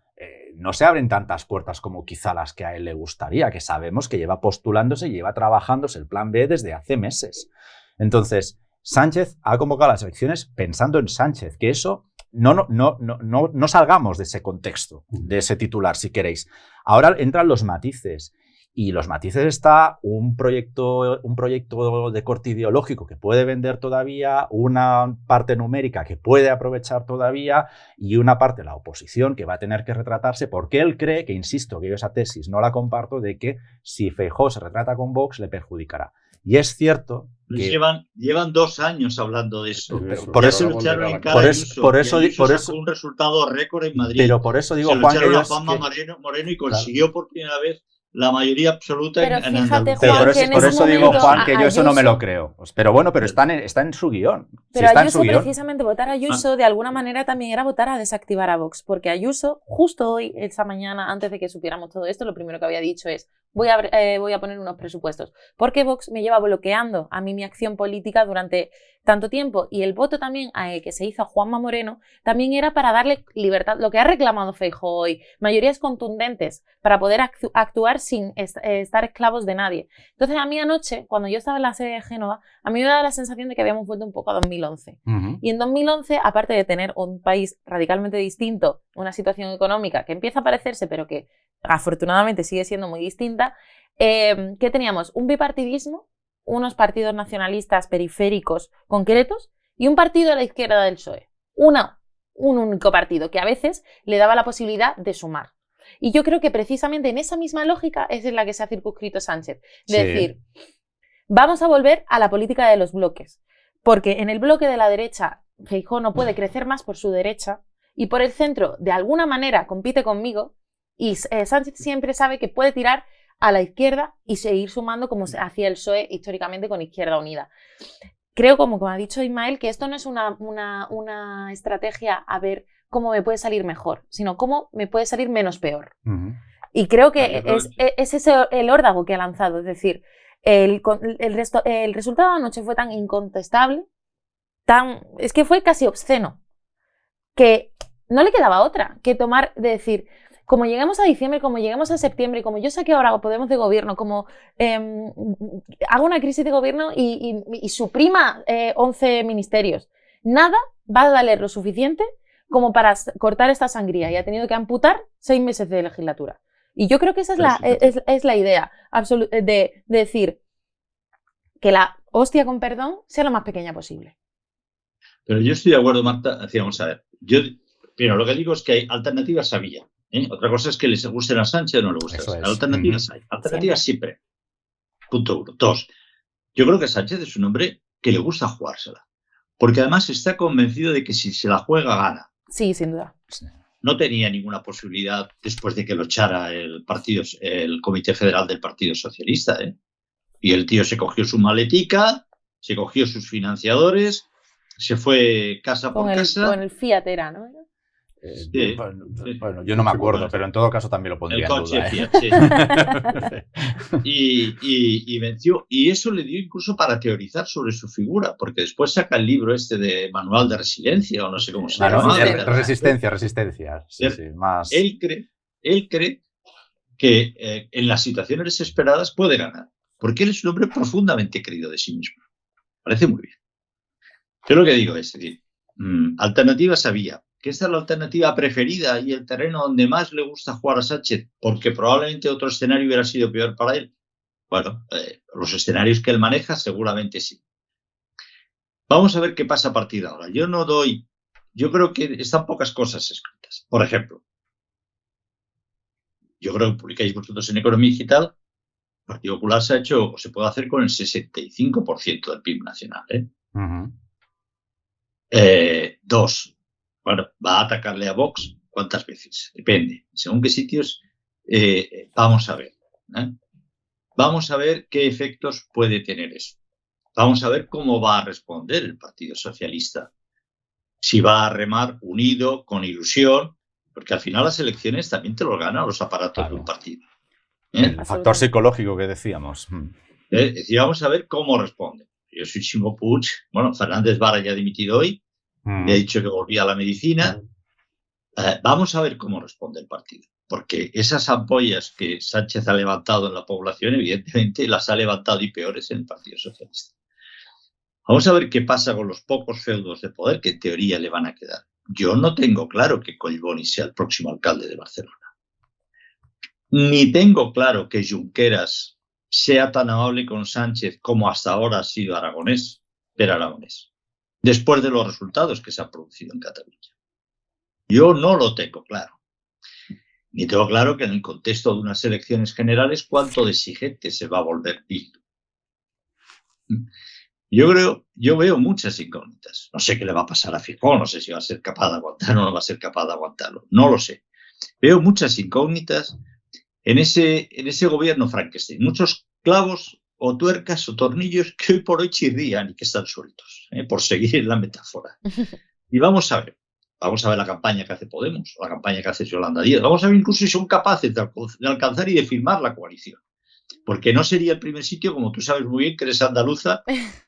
no se abren tantas puertas como quizá las que a él le gustaría, que sabemos que lleva postulándose y lleva trabajándose el plan B desde hace meses. Entonces, Sánchez ha convocado las elecciones pensando en Sánchez, que eso no salgamos de ese contexto, de ese titular, si queréis. Ahora entran los matices. Y los matices está un proyecto de corte ideológico que puede vender todavía, una parte numérica que puede aprovechar todavía, y una parte de la oposición que va a tener que retratarse, porque él cree, que insisto, que yo esa tesis no la comparto, de que si Feijóo se retrata con Vox le perjudicará. Y es cierto que... Llevan 2 años hablando de eso. Por eso un resultado récord en Madrid. Pero por eso digo, Juan, que Juanma Moreno y consiguió por primera vez la mayoría absoluta pero en fíjate, Andalucía. Juan, que en por ese eso digo, momento Juan, que yo eso no me Ayuso- lo creo. Pero bueno, pero está en su guión. Pero Si está en Ayuso, su guión. precisamente, votar a Ayuso de alguna manera también era votar a desactivar a Vox, porque Ayuso, justo hoy, esta mañana, antes de que supiéramos todo esto, lo primero que había dicho es voy a poner unos presupuestos, porque Vox me lleva bloqueando a mí mi acción política durante tanto tiempo, y el voto también que se hizo a Juanma Moreno también era para darle libertad, lo que ha reclamado Feijóo hoy, mayorías contundentes para poder actuar sin estar esclavos de nadie. Entonces a mí anoche, cuando yo estaba en la sede de Génova, a mí me daba la sensación de que habíamos vuelto un poco a 2011. Y en 2011, aparte de tener un país radicalmente distinto, una situación económica que empieza a parecerse, pero que afortunadamente sigue siendo muy distinta, ¿qué teníamos? Un bipartidismo, unos partidos nacionalistas periféricos concretos y un partido de la izquierda del PSOE. Un único partido que a veces le daba la posibilidad de sumar. Y yo creo que precisamente en esa misma lógica es en la que se ha circunscrito Sánchez. De decir, vamos a volver a la política de los bloques. Porque en el bloque de la derecha, Feijóo no puede crecer más por su derecha y por el centro, de alguna manera, compite conmigo y Sánchez siempre sabe que puede tirar a la izquierda y seguir sumando como se hacía el PSOE históricamente con Izquierda Unida. Creo, como ha dicho Ismael, que esto no es una estrategia a ver cómo me puede salir mejor, sino cómo me puede salir menos peor. Y creo que es ese el órdago que ha lanzado. Es decir, el resultado de anoche fue tan incontestable, es que fue casi obsceno, que no le quedaba otra que tomar, de decir, como lleguemos a diciembre, como lleguemos a septiembre, como yo saqué ahora Podemos de gobierno, como hago una crisis de gobierno y suprima 11 ministerios, nada va a valer lo suficiente como para cortar esta sangría, y ha tenido que amputar 6 meses de legislatura. Y yo creo que esa es la idea de decir que la hostia, con perdón, sea lo más pequeña posible. Pero yo estoy de acuerdo, Marta. Vamos a ver. Yo, primero, lo que digo es que hay alternativas, había. Otra cosa es que les gusten a Sánchez o no le gusten. Alternativas hay. Alternativas siempre. Punto 1. 2. Yo creo que Sánchez es un hombre que le gusta jugársela. Porque además está convencido de que si se la juega, gana. Sí, sin duda. No tenía ninguna posibilidad después de que lo echara el Comité Federal del Partido Socialista. Y el tío se cogió su maletica, se cogió sus financiadores, se fue casa por casa. Con el Fiat era, ¿no? Sí. Bueno, yo no me acuerdo, pero en todo caso también lo pondría en duda. Fiat, sí. y venció. Y eso le dio incluso para teorizar sobre su figura, porque después saca el libro este de Manual de Resiliencia, o no sé cómo se llama. Resistencia. Sí, más... Él cree que en las situaciones desesperadas puede ganar, porque él es un hombre profundamente creído de sí mismo. Parece muy bien. Yo lo que digo es decir, alternativas había. Que esta es la alternativa preferida y el terreno donde más le gusta jugar a Sánchez, porque probablemente otro escenario hubiera sido peor para él. Bueno, los escenarios que él maneja seguramente sí. Vamos a ver qué pasa a partir de ahora. Yo creo que están pocas cosas escritas. Por ejemplo, yo creo que publicáis vosotros en Economía Digital, el Partido Popular se ha hecho o se puede hacer con el 65% del PIB nacional. 2. Bueno, va a atacarle a Vox. ¿Cuántas veces? Depende. Según qué sitios, vamos a ver. Vamos a ver qué efectos puede tener eso. Vamos a ver cómo va a responder el Partido Socialista. Si va a remar unido, con ilusión, porque al final las elecciones también te lo ganan los aparatos de un partido. El factor psicológico que decíamos. Es decir, vamos a ver cómo responde. Yo soy Ximo Puig. Bueno, Fernández Vara ya ha dimitido hoy. Le ha dicho que volvía a la medicina. Vamos a ver cómo responde el partido. Porque esas ampollas que Sánchez ha levantado en la población, evidentemente las ha levantado y peores en el Partido Socialista. Vamos a ver qué pasa con los pocos feudos de poder que en teoría le van a quedar. Yo no tengo claro que Collboni sea el próximo alcalde de Barcelona. Ni tengo claro que Junqueras sea tan amable con Sánchez como hasta ahora ha sido Aragonés, después de los resultados que se han producido en Cataluña. Yo no lo tengo claro. Ni tengo claro que en el contexto de unas elecciones generales cuánto de exigente se va a volver Bildu. Yo veo muchas incógnitas. No sé qué le va a pasar a Feijóo, no sé si va a ser capaz de aguantarlo o no va a ser capaz de aguantarlo. No lo sé. Veo muchas incógnitas en ese gobierno Frankenstein. Muchos clavos o tuercas o tornillos que hoy por hoy chirrían y que están sueltos, por seguir en la metáfora. Y vamos a ver la campaña que hace Podemos, la campaña que hace Yolanda Díaz. Vamos a ver incluso si son capaces de alcanzar y de firmar la coalición. Porque no sería el primer sitio, como tú sabes muy bien, que eres andaluza,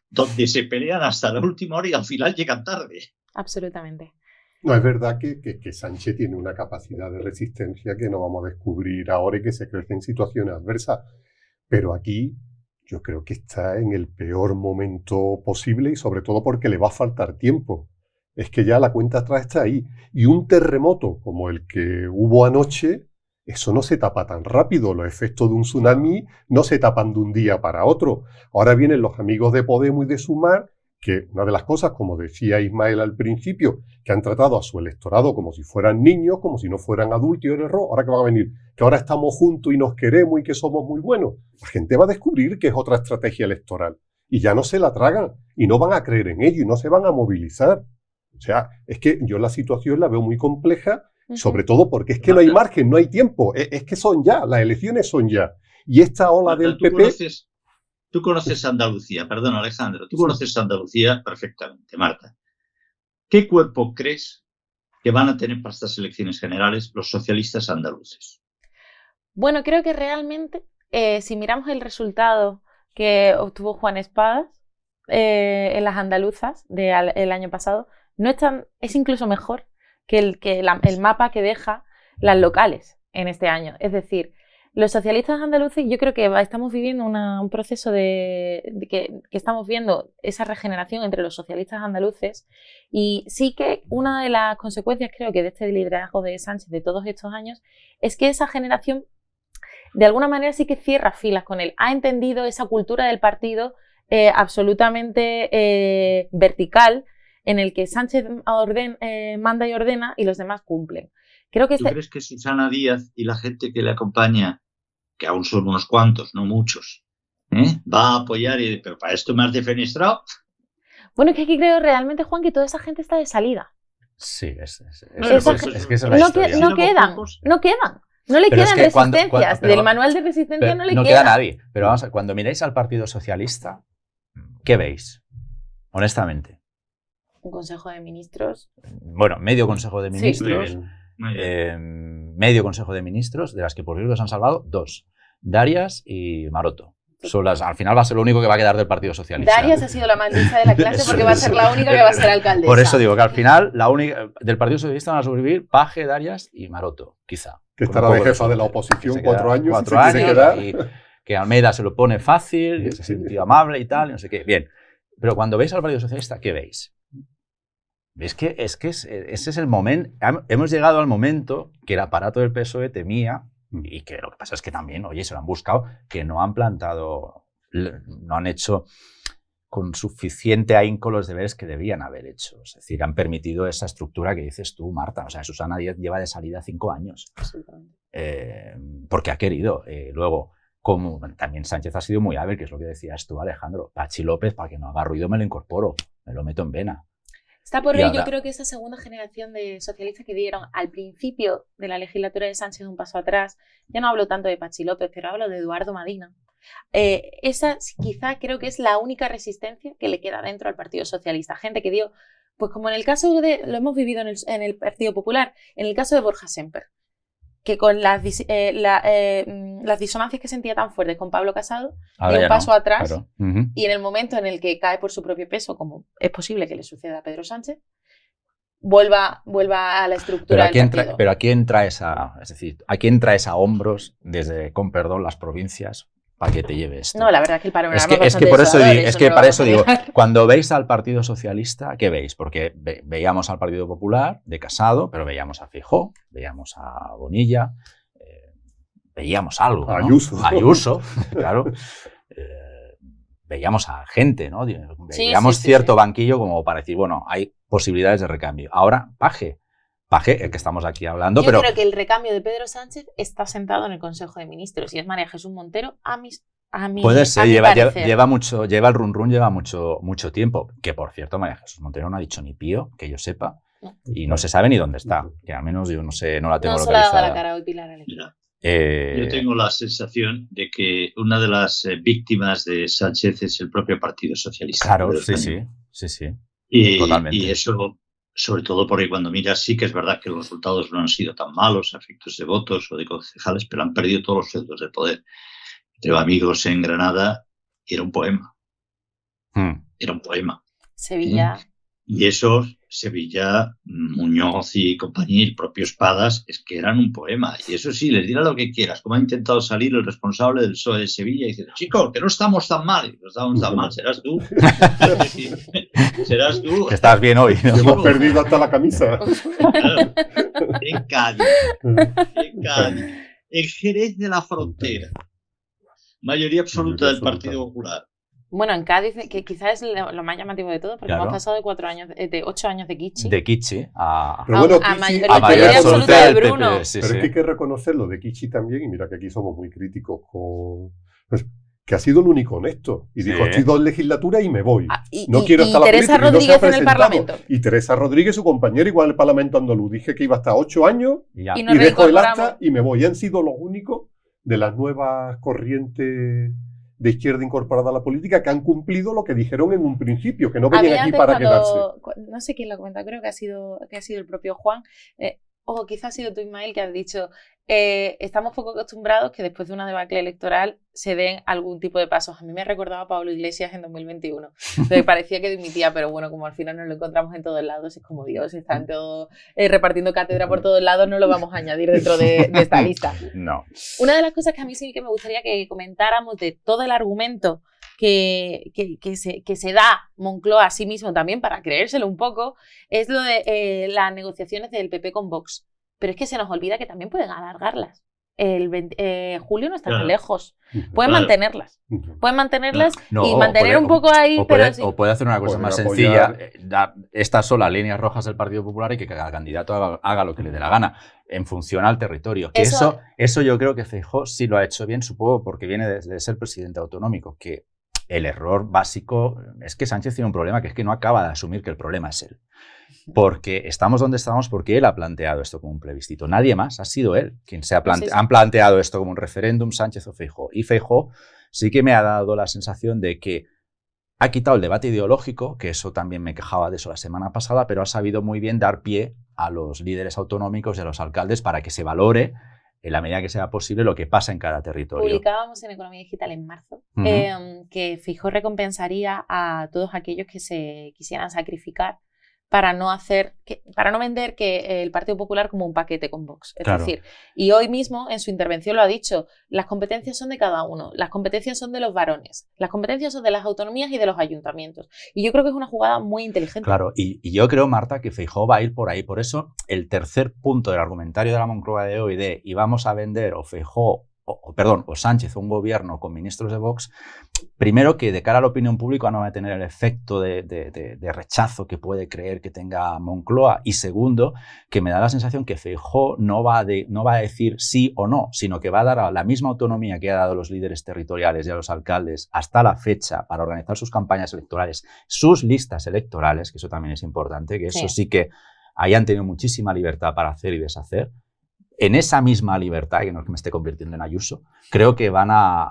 donde se pelean hasta la última hora y al final llegan tarde. Absolutamente. No, es verdad que Sánchez tiene una capacidad de resistencia que no vamos a descubrir ahora y que se crece en situaciones adversas. Pero aquí yo creo que está en el peor momento posible y sobre todo porque le va a faltar tiempo. Es que ya la cuenta atrás está ahí. Y un terremoto como el que hubo anoche, eso no se tapa tan rápido. Los efectos de un tsunami no se tapan de un día para otro. Ahora vienen los amigos de Podemos y de Sumar, que una de las cosas, como decía Ismael al principio, que han tratado a su electorado como si fueran niños, como si no fueran adultos y error. Ahora que van a venir, que ahora estamos juntos y nos queremos y que somos muy buenos. La gente va a descubrir que es otra estrategia electoral y ya no se la tragan y no van a creer en ello y no se van a movilizar. O sea, es que yo la situación la veo muy compleja, sobre todo porque es que no hay margen, no hay tiempo. Es que son ya, las elecciones son ya. Y esta ola del PP... Tú conoces Andalucía, perdón Alejandro, tú conoces Andalucía perfectamente, Marta. ¿Qué cuerpo crees que van a tener para estas elecciones generales los socialistas andaluces? Bueno, creo que realmente, si miramos el resultado que obtuvo Juan Espadas en las andaluzas del año pasado, no es incluso mejor que el mapa que deja las locales en este año. Es decir, los socialistas andaluces, yo creo que estamos viviendo un proceso que estamos viendo esa regeneración entre los socialistas andaluces, y sí que una de las consecuencias, creo que de este liderazgo de Sánchez de todos estos años, es que esa generación de alguna manera sí que cierra filas con él. Ha entendido esa cultura del partido absolutamente vertical, en el que Sánchez manda y ordena y los demás cumplen. Creo que ¿Tú crees que Susana Díaz y la gente que le acompaña, que aún son unos cuantos, no muchos, va a apoyar? Pero para esto me has defenestrado. Bueno, es que aquí creo realmente, Juan, que toda esa gente está de salida. Sí, es que esa es la historia. No quedan. No le quedan resistencias. Del manual de resistencia no le queda. No queda nadie. Pero vamos a ver, cuando miráis al Partido Socialista, ¿qué veis? Honestamente. Un consejo de ministros. Bueno, medio consejo de ministros. Sí, muy bien. Medio consejo de ministros, de las que por cierto se han salvado 2. Darias y Maroto. Al final va a ser lo único que va a quedar del Partido Socialista. Darias ha sido la maldita de la clase porque va a ser la única que va a ser alcaldesa. Por eso digo que al final la única del Partido Socialista van a sobrevivir Paje, Darias y Maroto, quizá. Que estará de jefa de la oposición 4 años. 4 años y que Almeida se lo pone fácil, que se siente amable y tal, y no sé qué. Bien, pero cuando veis al Partido Socialista, ¿qué veis? ¿Ves que ese es el momento? Hemos llegado al momento que el aparato del PSOE temía, y que lo que pasa es que también, oye, se lo han buscado, que no han plantado, no han hecho con suficiente ahínco los deberes que debían haber hecho. Es decir, han permitido esa estructura que dices tú, Marta. O sea, Susana Díaz lleva de salida 5 años. Porque ha querido. Luego, como también Sánchez ha sido muy hábil, que es lo que decías tú, Alejandro. Pachi López, para que no haga ruido, me lo incorporo, me lo meto en vena. Está por ello, yo creo que esa segunda generación de socialistas que dieron al principio de la legislatura de Sánchez un paso atrás, ya no hablo tanto de Pachi López, pero hablo de Eduardo Madina. Esa quizá creo que es la única resistencia que le queda dentro al Partido Socialista. Gente que dio, pues como en el caso de, lo hemos vivido en el Partido Popular, en el caso de Borja Semper, que con las disonancias que sentía tan fuertes con Pablo Casado, dio un paso atrás, claro. Y en el momento en el que cae por su propio peso, como es posible que le suceda a Pedro Sánchez, vuelva a la estructura del partido. Pero ¿a quién traes ¿a quién traes a hombros desde, con perdón, las provincias para que te lleve esto? No, la verdad es que el panorama para eso digo, cuando veis al Partido Socialista, ¿qué veis? Porque veíamos al Partido Popular de Casado, pero veíamos a Feijóo, veíamos a Bonilla, veíamos algo, ¿no? Ayuso, claro. Veíamos a gente, ¿no? Veíamos cierto banquillo como para decir, bueno, hay posibilidades de recambio. Ahora, Paje, el que estamos aquí hablando. Yo creo que el recambio de Pedro Sánchez está sentado en el Consejo de Ministros y es María Jesús Montero a mi puede ser, lleva el run lleva mucho tiempo. Que por cierto, María Jesús Montero no ha dicho ni pío, que yo sepa, y no se sabe ni dónde está. Que al menos yo no sé, no la tengo localizada. No se le ha dado la cara hoy Pilar Alegría. Yo tengo la sensación de que una de las víctimas de Sánchez es el propio Partido Socialista. Claro, sí. Totalmente. Y eso, sobre todo porque cuando miras, sí que es verdad que los resultados no han sido tan malos a efectos de votos o de concejales, pero han perdido todos los centros de poder. Tengo amigos en Granada, era un poema. Era un poema. Sevilla. Y esos, Sevilla, Muñoz y compañía, y el propio Espadas, es que eran un poema. Y eso sí, les dirá lo que quieras. Como ha intentado salir el responsable del PSOE de Sevilla y dice, chicos, que no estamos tan mal. Y no estamos tan mal, serás tú. Serás tú. Que estás bien hoy, ¿no? Hemos perdido hasta la camisa. Claro. En Cádiz. En Jerez de la Frontera. Mayoría absoluta del Partido Popular. Bueno, en Cádiz, que quizás es lo más llamativo de todo, porque hemos pasado de 8 años de Kichi. De Kichi a mayoría absoluta de Bruno. Pero es que hay que reconocerlo de Kichi también, y mira que aquí somos muy críticos con... Pues, que ha sido el único honesto. Y dijo, estoy 2 legislaturas y me voy. No quiero estar en la política. Y Teresa Rodríguez en el Parlamento. Y Teresa Rodríguez, su compañera, igual en el Parlamento andaluz. Dije que iba hasta 8 años y dejo el acta y me voy. Y han sido los únicos de las nuevas corrientes de izquierda incorporada a la política que han cumplido lo que dijeron en un principio, que no venían aquí para quedarse. No sé quién lo comenta, creo que ha sido el propio Juan, o quizás ha sido tú, Ismael, que has dicho, estamos poco acostumbrados que después de una debacle electoral se den algún tipo de pasos. A mí me recordaba a Pablo Iglesias en 2021. Me parecía que dimitía, pero bueno, como al final nos lo encontramos en todos lados, es como Dios, están todos repartiendo cátedra por todos lados, no lo vamos a añadir dentro de esta lista. No. Una de las cosas que a mí sí que me gustaría que comentáramos de todo el argumento que se da Moncloa a sí mismo también para creérselo un poco, es lo de las negociaciones del PP con Vox. Pero es que se nos olvida que también pueden alargarlas. Julio no está tan lejos. Pueden mantenerlas. Pueden mantenerlas y mantener un poco ahí. O puede hacer una cosa más sencilla. Estas son las líneas rojas del Partido Popular y que cada candidato haga lo que le dé la gana en función al territorio. Que eso yo creo que Feijóo sí lo ha hecho bien, supongo, porque viene de ser presidente autonómico, que el error básico es que Sánchez tiene un problema, que es que no acaba de asumir que el problema es él. Porque estamos donde estamos porque él ha planteado esto como un plebiscito. Nadie más, ha sido él quien han planteado esto como un referéndum, Sánchez o Feijóo. Y Feijóo sí que me ha dado la sensación de que ha quitado el debate ideológico, que eso también me quejaba de eso la semana pasada, pero ha sabido muy bien dar pie a los líderes autonómicos y a los alcaldes para que se valore en la medida que sea posible lo que pasa en cada territorio. Publicábamos en Economía Digital en marzo que Feijóo recompensaría a todos aquellos que se quisieran sacrificar para no vender que el Partido Popular como un paquete con Vox. Es decir, y hoy mismo en su intervención lo ha dicho, las competencias son de cada uno, las competencias son de los varones, las competencias son de las autonomías y de los ayuntamientos. Y yo creo que es una jugada muy inteligente. Claro, y yo creo, Marta, que Feijóo va a ir por ahí. Por eso, el tercer punto del argumentario de la Moncloa de hoy de y vamos a vender o Feijóo o Sánchez, un gobierno con ministros de Vox, primero que de cara a la opinión pública no va a tener el efecto de rechazo que puede creer que tenga Moncloa, y segundo, que me da la sensación que Feijóo no va a decir sí o no, sino que va a dar la misma autonomía que ha dado a los líderes territoriales y a los alcaldes hasta la fecha para organizar sus campañas electorales, sus listas electorales, que eso también es importante, que eso sí que hayan tenido muchísima libertad para hacer y deshacer. En esa misma libertad, que no es que me esté convirtiendo en Ayuso, creo que van a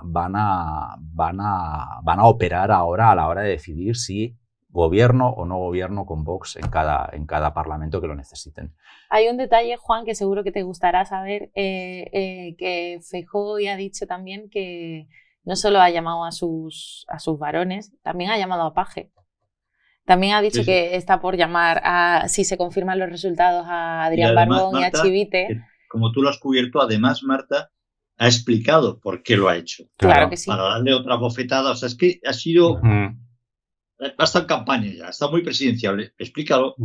operar ahora a la hora de decidir si gobierno o no gobierno con Vox en cada parlamento que lo necesiten. Hay un detalle, Juan, que seguro que te gustará saber, que Feijóo ya ha dicho también que no solo ha llamado a sus varones, también ha llamado a Paje. También ha dicho que está por llamar, si se confirman los resultados, a Adrián Barbón y a Chivite. Como tú lo has cubierto, además, Marta ha explicado por qué lo ha hecho. Claro que sí. Para darle otra bofetada. O sea, es que ha sido... Va a estar en campaña ya, está muy presidenciable. Explícalo.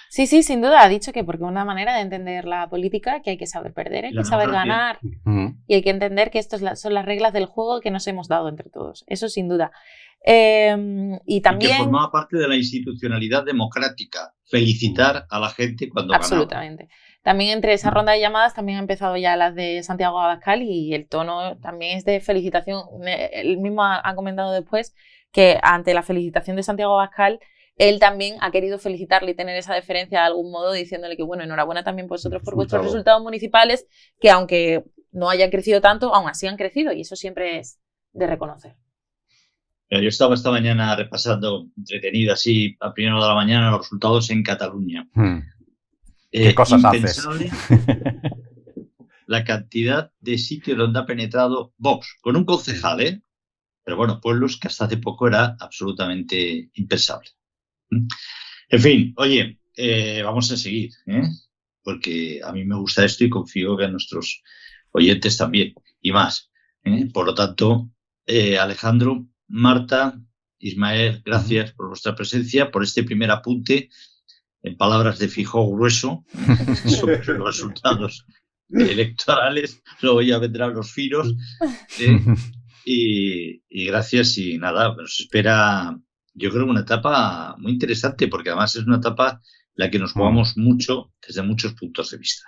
Sí, sin duda. Ha dicho que porque es una manera de entender la política, que hay que saber perder, hay que saber ganar. Y hay que entender que estas son las reglas del juego que nos hemos dado entre todos. Eso sin duda. Y también... Y que formaba parte de la institucionalidad democrática. Felicitar a la gente cuando Absolutamente. ganaba. También entre esa ronda de llamadas también han empezado ya las de Santiago Abascal y el tono también es de felicitación. Él mismo ha comentado después que ante la felicitación de Santiago Abascal, él también ha querido felicitarle y tener esa deferencia de algún modo, diciéndole que bueno, enhorabuena también vosotros por vuestros resultados municipales, que aunque no hayan crecido tanto, aún así han crecido y eso siempre es de reconocer. Yo estaba esta mañana repasando, entretenido así, a primera hora de la mañana, los resultados en Cataluña. ¿Qué cosas impensable la cantidad de sitios donde ha penetrado Vox, con un concejal, pero bueno, pueblos que hasta hace poco era absolutamente impensable. En fin, oye, vamos a seguir, porque a mí me gusta esto y confío que a nuestros oyentes también, y más. Por lo tanto, Alejandro, Marta, Ismael, gracias por vuestra presencia, por este primer apunte, en palabras de Feijóo grueso, sobre los resultados electorales. Luego ya vendrán los finos. Y gracias, y nada, nos espera, yo creo, una etapa muy interesante, porque además es una etapa en la que nos jugamos mucho desde muchos puntos de vista.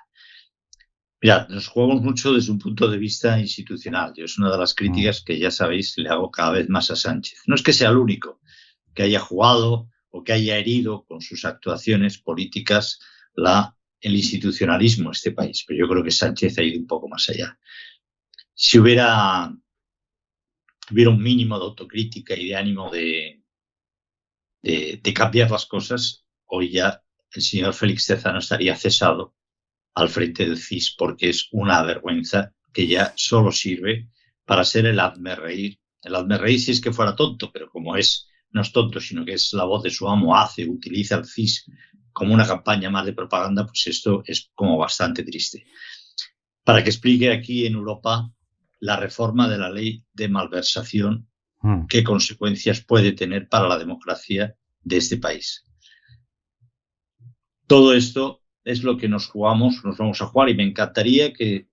Mira, nos jugamos mucho desde un punto de vista institucional. Yo es una de las críticas que ya sabéis le hago cada vez más a Sánchez. No es que sea el único que haya jugado o que haya herido con sus actuaciones políticas el institucionalismo de este país, pero yo creo que Sánchez ha ido un poco más allá. Si hubiera un mínimo de autocrítica y de ánimo de cambiar las cosas, hoy ya el señor Félix Tezanos estaría cesado al frente del CIS, porque es una vergüenza que ya solo sirve para ser el hazmerreír. El hazmerreír si es que fuera tonto, pero como no es tonto, sino que es la voz de su amo, utiliza el CIS como una campaña más de propaganda, pues esto es como bastante triste. Para que explique aquí en Europa la reforma de la ley de malversación, qué consecuencias puede tener para la democracia de este país. Todo esto es lo que nos vamos a jugar, y me encantaría que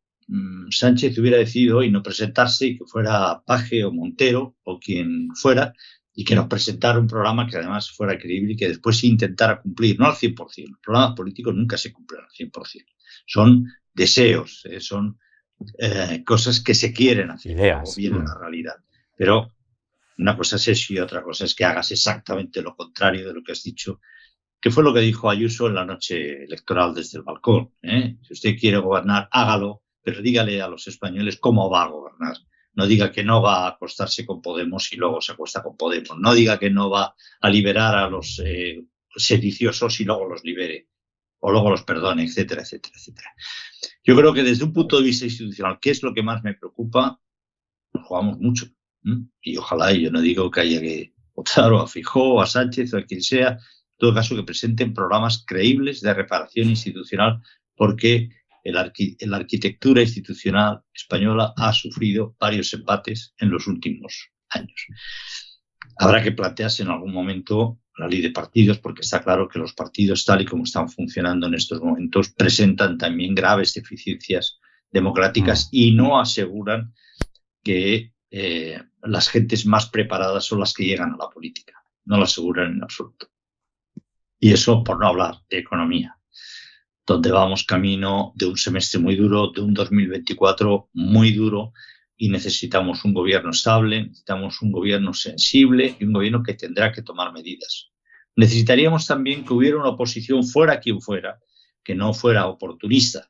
Sánchez hubiera decidido hoy no presentarse y que fuera Paje o Montero o quien fuera, y que nos presentara un programa que además fuera creíble y que después intentara cumplir, no al 100%. Los programas políticos nunca se cumplen al 100%. Son deseos, son cosas que se quieren hacer, ideas, o bien en la realidad. Pero una cosa es eso y otra cosa es que hagas exactamente lo contrario de lo que has dicho, que fue lo que dijo Ayuso en la noche electoral desde el balcón. Si usted quiere gobernar, hágalo, pero dígale a los españoles cómo va a gobernar. No diga que no va a acostarse con Podemos y luego se acuesta con Podemos. No diga que no va a liberar a los sediciosos y luego los libere, o luego los perdone, etcétera, etcétera, etcétera. Yo creo que desde un punto de vista institucional, ¿qué es lo que más me preocupa? Nos jugamos mucho. Y ojalá, y yo no digo que haya que votar a Feijóo, a Sánchez o a quien sea, en todo caso que presenten programas creíbles de reparación institucional, porque la arquitectura institucional española ha sufrido varios empates en los últimos años. Habrá que plantearse en algún momento la ley de partidos, porque está claro que los partidos, tal y como están funcionando en estos momentos, presentan también graves deficiencias democráticas y no aseguran que las gentes más preparadas son las que llegan a la política. No lo aseguran en absoluto. Y eso por no hablar de economía, donde vamos camino de un semestre muy duro, de un 2024 muy duro, y necesitamos un gobierno estable, necesitamos un gobierno sensible y un gobierno que tendrá que tomar medidas. Necesitaríamos también que hubiera una oposición, fuera quien fuera, que no fuera oportunista,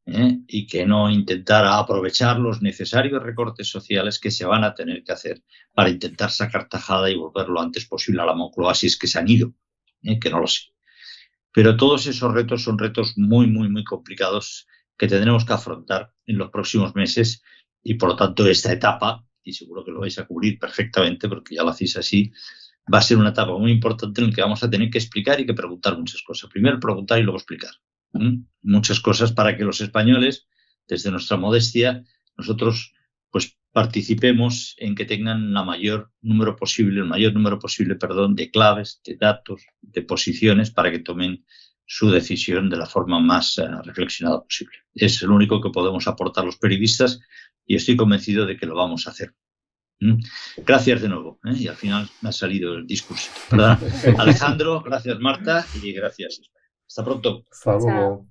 y que no intentara aprovechar los necesarios recortes sociales que se van a tener que hacer para intentar sacar tajada y volver lo antes posible a la Moncloa, si es que se han ido, que no lo sé. Pero todos esos retos son retos muy, muy, muy complicados que tendremos que afrontar en los próximos meses, y por lo tanto esta etapa, y seguro que lo vais a cubrir perfectamente porque ya lo hacéis así, va a ser una etapa muy importante en la que vamos a tener que explicar y que preguntar muchas cosas. Primero preguntar y luego explicar. Muchas cosas para que los españoles, desde nuestra modestia, nosotros pues participemos en que tengan el mayor número posible de claves, de datos, de posiciones para que tomen su decisión de la forma más reflexionada posible. Es el único que podemos aportar los periodistas y estoy convencido de que lo vamos a hacer. Gracias de nuevo, y al final me ha salido el discurso. Alejandro, gracias Marta y gracias. Hasta pronto. Hasta luego.